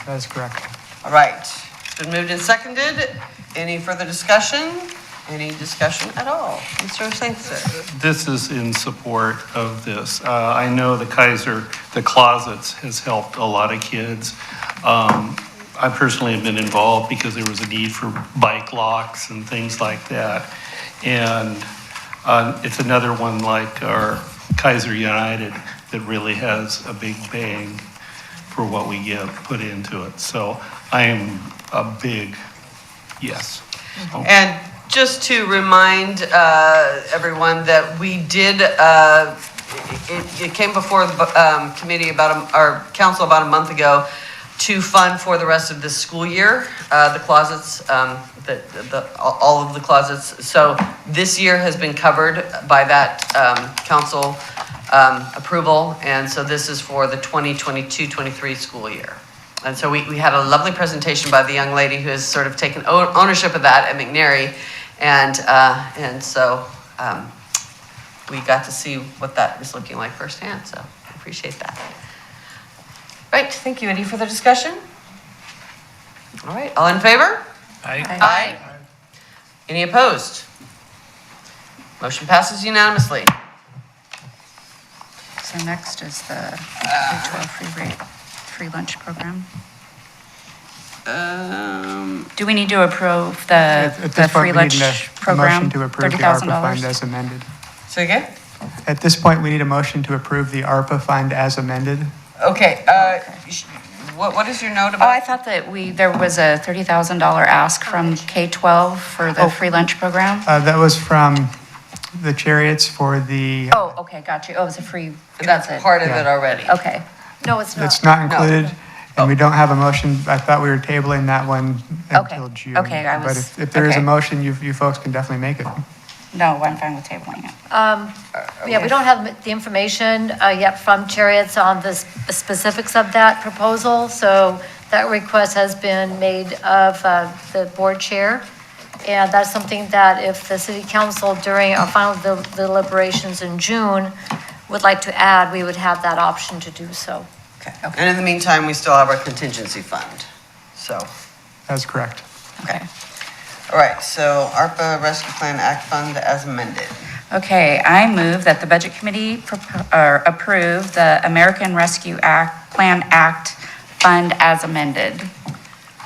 That is correct. All right. It's been moved and seconded. Any further discussion? Any discussion at all? Mr. Keizer? This is in support of this. I know the Keizer, the closets has helped a lot of kids. I personally have been involved because there was a need for bike locks and things like that. And it's another one like our Keizer United that really has a big bang for what we get put into it. So I am a big yes. And just to remind everyone that we did, it came before the committee our council about a month ago to fund for the rest of this school year, the closets, all of the closets. So this year has been covered by that council approval, and so this is for the 2022-23 school year. And so we had a lovely presentation by the young lady who has sort of taken ownership of that at McNary, and so we got to see what that is looking like firsthand, so I appreciate that. Right, thank you. Any further discussion? All right, all in favor? Aye. Aye. Any opposed? Motion passes unanimously. So next is the K-12 free lunch program. Do we need to approve At the this free point, we need lunch a program? motion to approve the ARPA fund $30,000? as amended. Say again? At this point, we need a motion to approve the ARPA fund as amended. Okay, what is your note Oh, about? I thought that there was a $30,000 ask from K-12 for the free lunch program? That was from the Chariots for the, Oh, okay, got you. Oh, it's a free, that's it. Part of it Yeah. already. Okay. No, it's not. it's not included, and we don't have a motion. I thought we were tabling that one Okay. until June. Okay, I But was- if there is a okay. motion, you folks can definitely make it. No, I'm fine with tabling it. Yeah, we don't have the information yet from Chariots on the specifics of that proposal, so that request has been made of the board chair. And that's something that if the city council during our final deliberations in June would like to add, we would have that option to do so. Okay. And in the meantime, we still have our contingency fund, so. That's correct. Okay. All right, so ARPA Rescue Plan Act Fund as amended. Okay, I move that the Budget Committee approve the American Rescue Plan Act Fund as amended.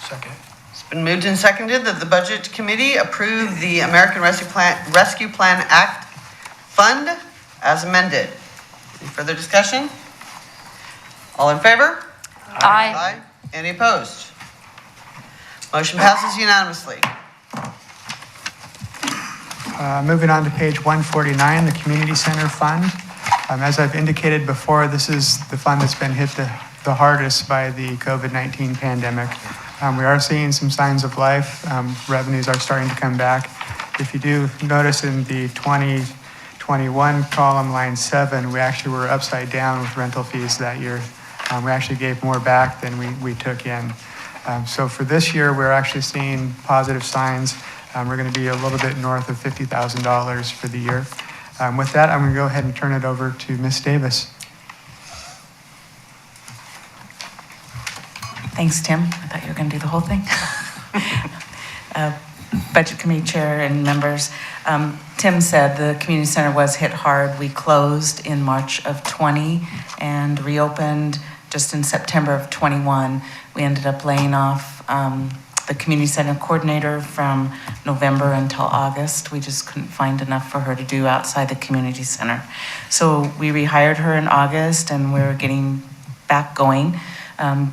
Second. It's been moved and seconded that the Budget Committee approve the American Rescue Plan Act Fund as amended. Any further discussion? All in favor? Aye. Any opposed? Motion passes unanimously. Moving on to page 149, the Community Center Fund. As I've indicated before, this is the fund that's been hit the hardest by the COVID-19 pandemic. We are seeing some signs of life. Revenues are starting to come back. If you do notice in the 2021 column, line 7, we actually were upside down with rental fees that year. We actually gave more back than we took in. So for this year, we're actually seeing positive signs. We're going to be a little bit north of $50,000 for the year. With that, I'm going to go ahead and turn it over to Ms. Davis. Thanks, Tim. I thought you were going to do the whole thing. Budget Committee Chair and members, Tim said the community center was hit hard. We closed in March of 20 and reopened just in September of 21. We ended up laying off the community center coordinator from November until August. We just couldn't find enough for her to do outside the community center. So we rehired her in August and we're getting back going.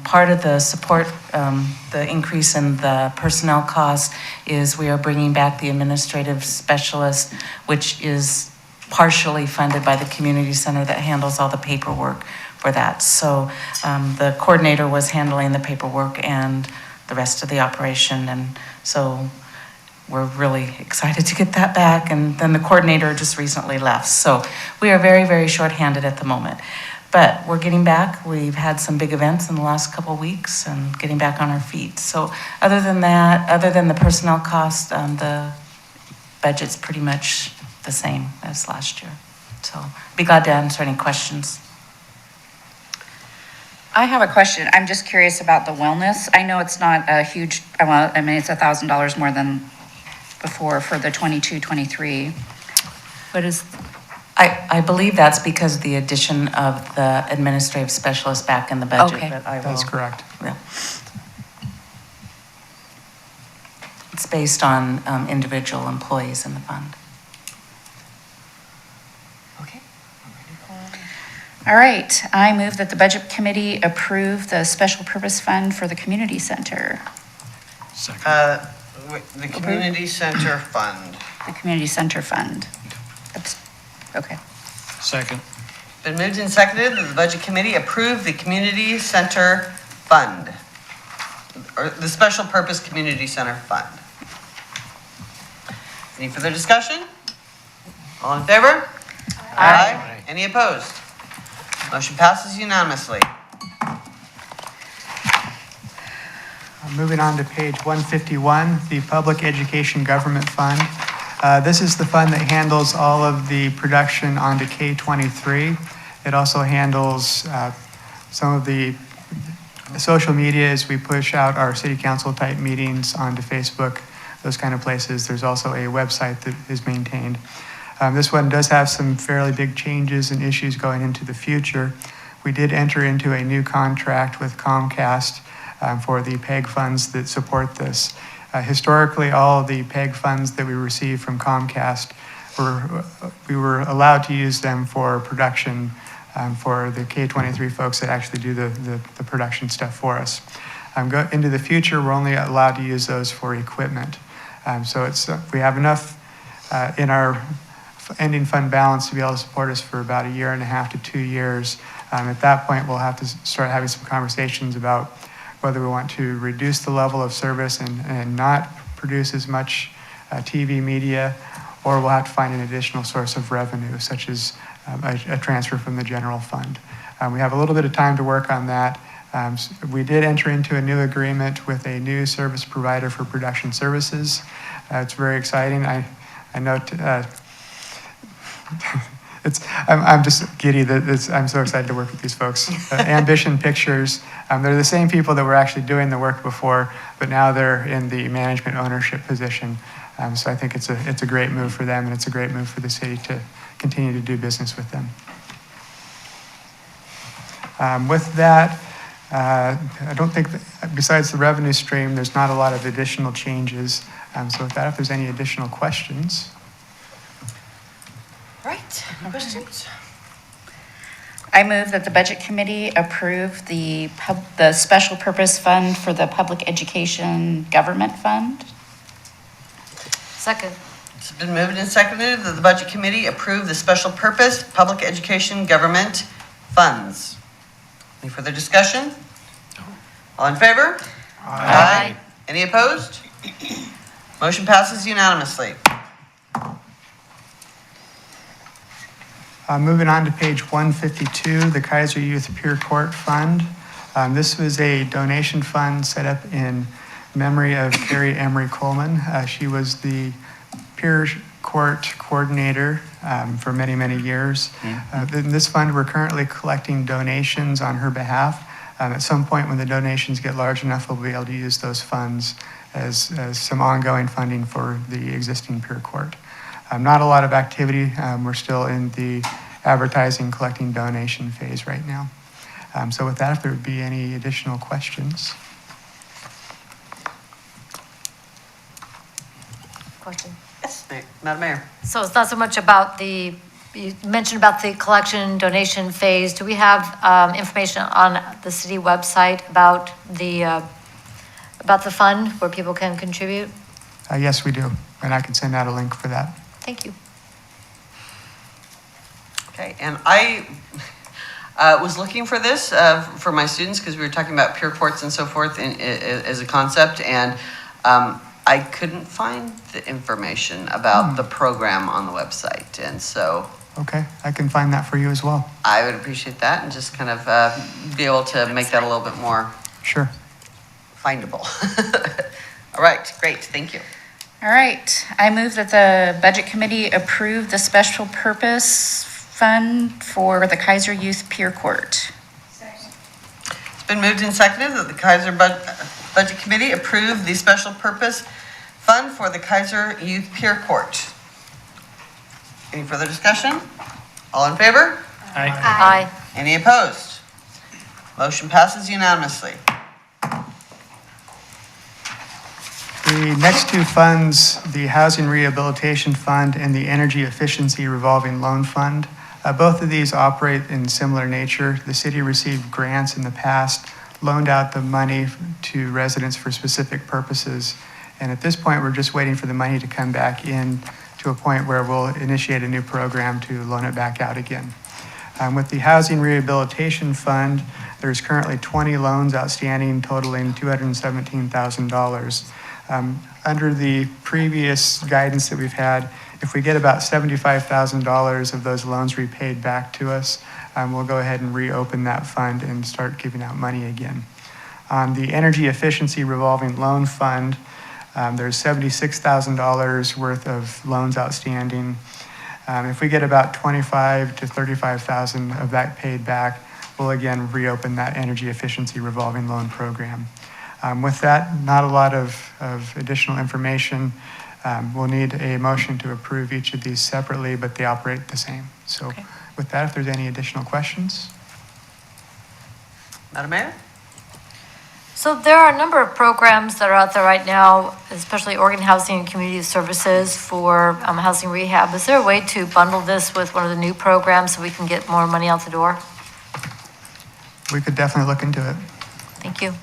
Part of the support, the increase in the personnel cost is we are bringing back the administrative specialist, which is partially funded by the community center that handles all the paperwork for that. So the coordinator was handling the paperwork and the rest of the operation. And so we're really excited to get that back. And then the coordinator just recently left. So we are very, very shorthanded at the moment. But we're getting back. We've had some big events in the last couple of weeks and getting back on our feet. So other than that, other than the personnel cost, the budget's pretty much the same as last year. So be glad to answer any questions. I have a question. I'm just curious about the wellness. I know it's not a huge, well, I mean, it's $1,000 more than before for the 22-23. What is? I believe that's because of the addition of the administrative specialist back in the budget. Okay. But I will, That's correct. Yeah. It's based on individual employees in the fund. All right, I move that the Budget Committee approve the special purpose fund for the community center. The Community Center Fund. The community center fund. Okay. Second. Been moved and seconded that the Budget Committee approve the Community Center Fund, or the Special Purpose Community Center Fund. Any further discussion? All in favor? Aye. Any opposed? Motion passes unanimously. Moving on to page 151, the Public Education Government Fund. This is the fund that handles all of the production onto K-23. It also handles some of the social media as we push out our city council type meetings onto Facebook, those kind of places. There's also a website that is maintained. This one does have some fairly big changes and issues going into the future. We did enter into a new contract with Comcast for the PEG funds that support this. Historically, all of the PEG funds that we received from Comcast, we were allowed to use them for production for the K-23 folks that actually do the production stuff for us. Into the future, we're only allowed to use those for equipment. So we have enough in our ending fund balance to be able to support us for about 1.5 to 2 years. At that point, we'll have to start having some conversations about whether we want to reduce the level of service and not produce as much TV media, or we'll have to find an additional source of revenue, such as a transfer from the general fund. We have a little bit of time to work on that. We did enter into a new agreement with a new service provider for production services. It's very exciting. I know I'm just giddy that I'm so excited to work with these folks. Ambition Pictures, they're the same people that were actually doing the work before, but now they're in the management ownership position. So I think it's a great move for them, and it's a great move for the city to continue to do business with them. With that, I don't think, besides the revenue stream, there's not a lot of additional changes. So with that, if there's any additional questions. Right, questions? I move that the Budget Committee approve the special purpose fund for the Public Education Government Fund. Second. It's been moved and seconded that the Budget Committee approve the special purpose public education government funds. Any further discussion? All in favor? Aye. Any opposed? Motion passes unanimously. Moving on to page 152, the Keizer Youth Peer Court Fund. This was a donation fund set up in memory of Carrie Emery Coleman. She was the peer court coordinator for many, many years. In this fund, we're currently collecting donations on her behalf. At some point when the donations get large enough, we'll be able to use those funds as some ongoing funding for the existing peer court. Not a lot of activity. We're still in the advertising, collecting donation phase right now. So with that, if there would be any additional questions. Question. Yes, Madam Mayor. So it's not so much about you mentioned about the collection donation phase. Do we have information on the city website about the fund where people can contribute? Yes, we do. And I can send out a link for that. Thank you. Okay, and I was looking for this for my students because we were talking about peer courts and so forth as a concept, and I couldn't find the information about the program on the website, and so. Okay, I can find that for you as well. I would appreciate that and just kind of be able to make that a little bit more. Sure. Findable. All right, great, thank you. All right, I move that the Budget Committee approve the special purpose fund for the Keizer Youth Peer Court. It's been moved and seconded that the Keizer Budget Committee approve the special purpose fund for the Keizer Youth Peer Court. Any further discussion? All in favor? Aye. Aye. Any opposed? Motion passes unanimously. The next two funds, the Housing Rehabilitation Fund and the Energy Efficiency Revolving Loan Fund, both of these operate in similar nature. The city received grants in the past, loaned out the money to residents for specific purposes, and at this point, we're just waiting for the money to come back in to a point where we'll initiate a new program to loan it back out again. With the Housing Rehabilitation Fund, there's currently 20 loans outstanding totaling $217,000. Under the previous guidance that we've had, if we get about $75,000 of those loans repaid back to us, we'll go ahead and reopen that fund and start giving out money again. On the Energy Efficiency Revolving Loan Fund, there's $76,000 worth of loans outstanding. If we get about $25,000 to $35,000 of that paid back, we'll again reopen that Energy Efficiency Revolving Loan Program. With that, not a lot of additional information. We'll need a motion to approve each of these separately, but they operate the same. So Okay. with that, if there's any additional questions? Madam Mayor? So there are a number of programs that are out there right now, especially Oregon Housing and Community Services for housing rehab. Is there a way to bundle this with one of the new programs so we can get more money out the door? We could definitely look into it. Thank you.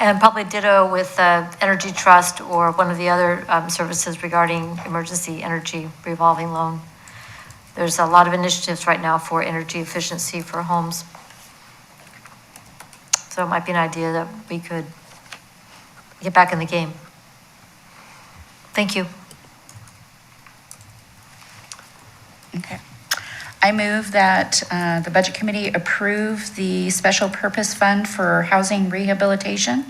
And probably ditto with Energy Trust or one of the other services regarding emergency energy revolving loan. There's a lot of initiatives right now for energy efficiency for homes. So it might be an idea that we could get back in the game. Thank you. Okay. I move that the Budget Committee approve the Special Purpose Fund for Housing Rehabilitation.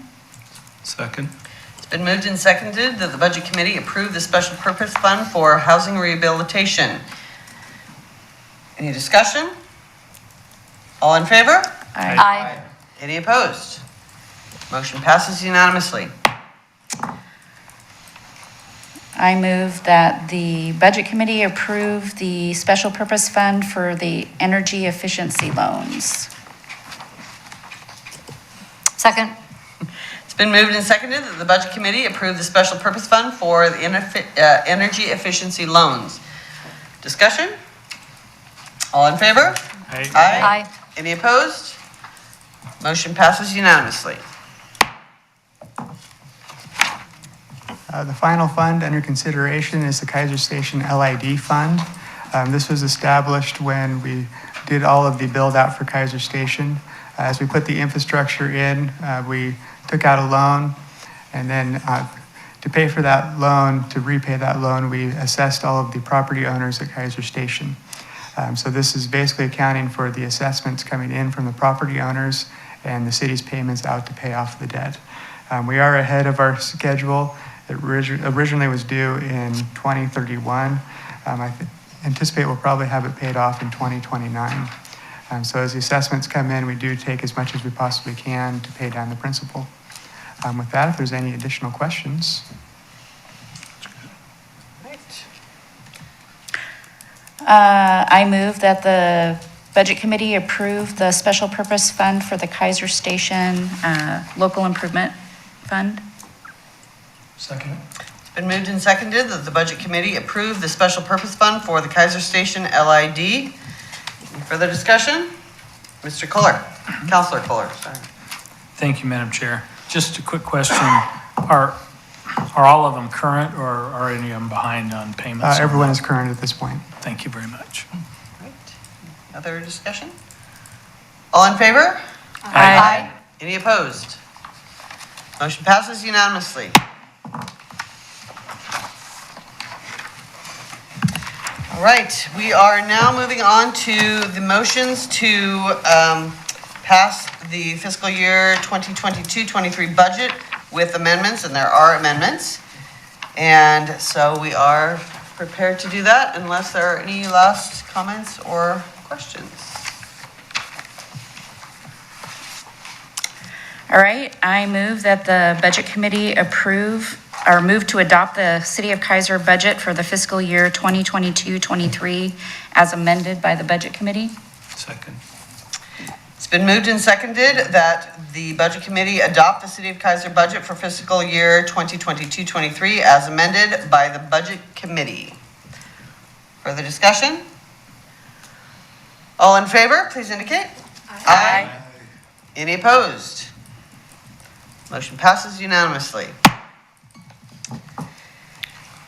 Second. It's been moved and seconded that the Budget Committee approve the Special Purpose Fund for Housing Rehabilitation. Any discussion? All in favor? Aye. Any opposed? Motion passes unanimously. I move that the Budget Committee approve the Special Purpose Fund for the energy efficiency loans. Second. It's been moved and seconded that the Budget Committee approve the Special Purpose Fund for the energy efficiency loans. Discussion? All in favor? Aye. Aye. Any opposed? Motion passes unanimously. The final fund under consideration is the Keizer Station LID Fund. This was established when we did all of the build out for Keizer Station. As we put the infrastructure in, we took out a loan, and then to pay for that loan, to repay that loan, we assessed all of the property owners at Keizer Station. So this is basically accounting for the assessments coming in from the property owners and the city's payments out to pay off the debt. We are ahead of our schedule. It originally was due in 2031. I anticipate we'll probably have it paid off in 2029. So as the assessments come in, we do take as much as we possibly can to pay down the principal. With that, if there's any additional questions. I move that the Budget Committee approve the Special Purpose Fund for the Keizer Station Local Improvement Fund. Second. It's been moved and seconded that the Budget Committee approve the Special Purpose Fund for the Keizer Station LID. Any further discussion? Mr. Kohler, Councilor Kohler, sorry. Thank you, Madam Chair. Just a quick question. Are all of them current, or are any of them behind on payments? Everyone is current at this point. Thank you very much. Right. Other discussion? All in favor? Aye. Any opposed? Motion passes unanimously. All right, we are now moving on to the motions to pass the fiscal year 2022-23 budget with amendments, and there are amendments. And so we are prepared to do that unless there are any last comments or questions. All right, I move that the Budget Committee move to adopt the City of Keizer budget for the fiscal year 2022-23 as amended by the Budget Committee. Second. It's been moved and seconded that the Budget Committee adopt the City of Keizer budget for fiscal year 2022-23 as amended by the Budget Committee. Further discussion? All in favor, please indicate. Aye. Any opposed? Motion passes unanimously.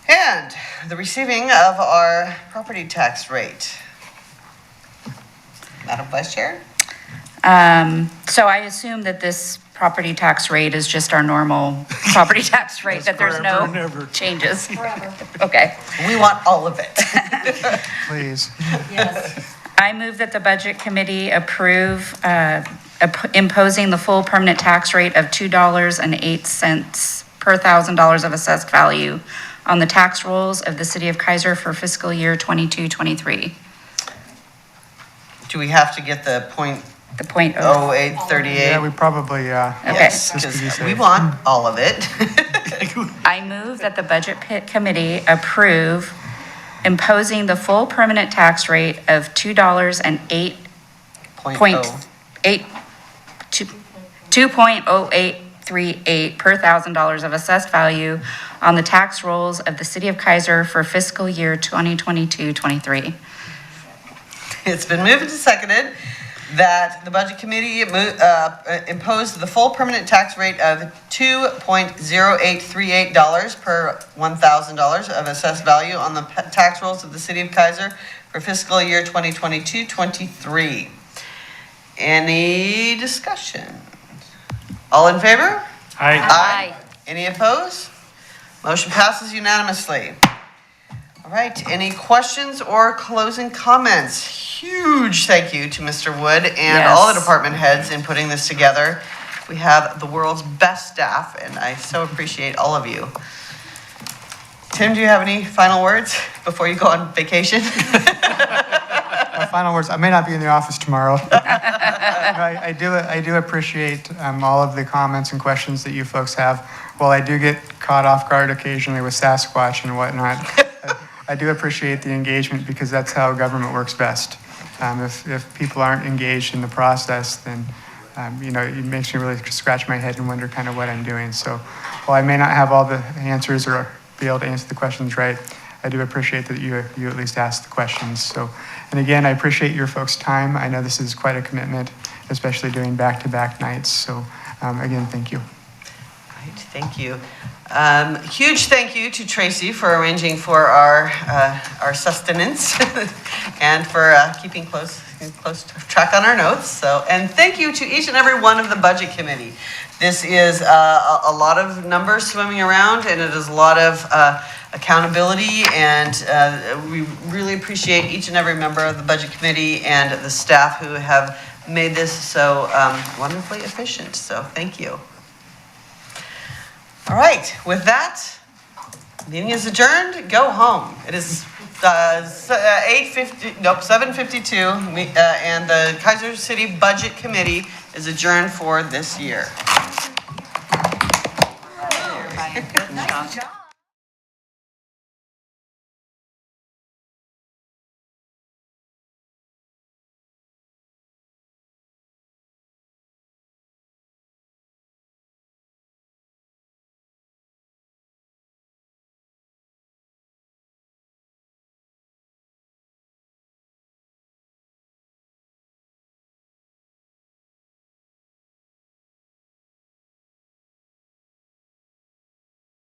And the receiving of our property tax rate. Madam Vice Chair? So I assume that this property tax rate is just our normal property tax rate, that there's no changes. Forever. Okay. We want all of it. Please. Yes. I move that the Budget Committee approve imposing the full permanent tax rate of $2.08 per $1,000 of assessed value on the tax rolls of the City of Keizer for fiscal year 22-23. Do we have to get the point? The point 0838? Yeah, we probably, Yes, just to be because safe. we want all of it. I move that the Budget Committee approve imposing the full permanent tax rate of $2.0838 per $1,000 of assessed value on the tax rolls of the City of Keizer for fiscal year 2022-23. It's been moved and seconded that the Budget Committee impose the full permanent tax rate of $2.0838 per $1,000 of assessed value on the tax rolls of the City of Keizer for fiscal year 2022-23. Any discussion? All in favor? Aye. Any opposed? Motion passes unanimously. All right, any questions or closing comments? Huge thank you to Mr. Wood and all the department heads in putting this together. We have the world's best staff, and I so appreciate all of you. Tim, do you have any final words before you go on vacation? My final words, I may not be in the office tomorrow. I do appreciate all of the comments and questions that you folks have. While I do get caught off guard occasionally with Sasquatch and whatnot, I do appreciate the engagement because that's how government works best. If people aren't engaged in the process, then it makes me really scratch my head and wonder kind of what I'm doing. So while I may not have all the answers or be able to answer the questions right, I do appreciate that you at least asked the questions. So, and again, I appreciate your folks' time. I know this is quite a commitment, especially doing back-to-back nights. So again, thank you. Right, thank you. Huge thank you to Tracy for arranging for our sustenance and for keeping close track on our notes. So, and thank you to each and every one of the Budget Committee. This is a lot of numbers swimming around, and it is a lot of accountability, and we really appreciate each and every member of the Budget Committee and the staff who have made this so wonderfully efficient. So thank you. All right, with that, meeting is adjourned. Go home. It is 7:52, and the Keizer City Budget Committee is adjourned for this year. Nice job.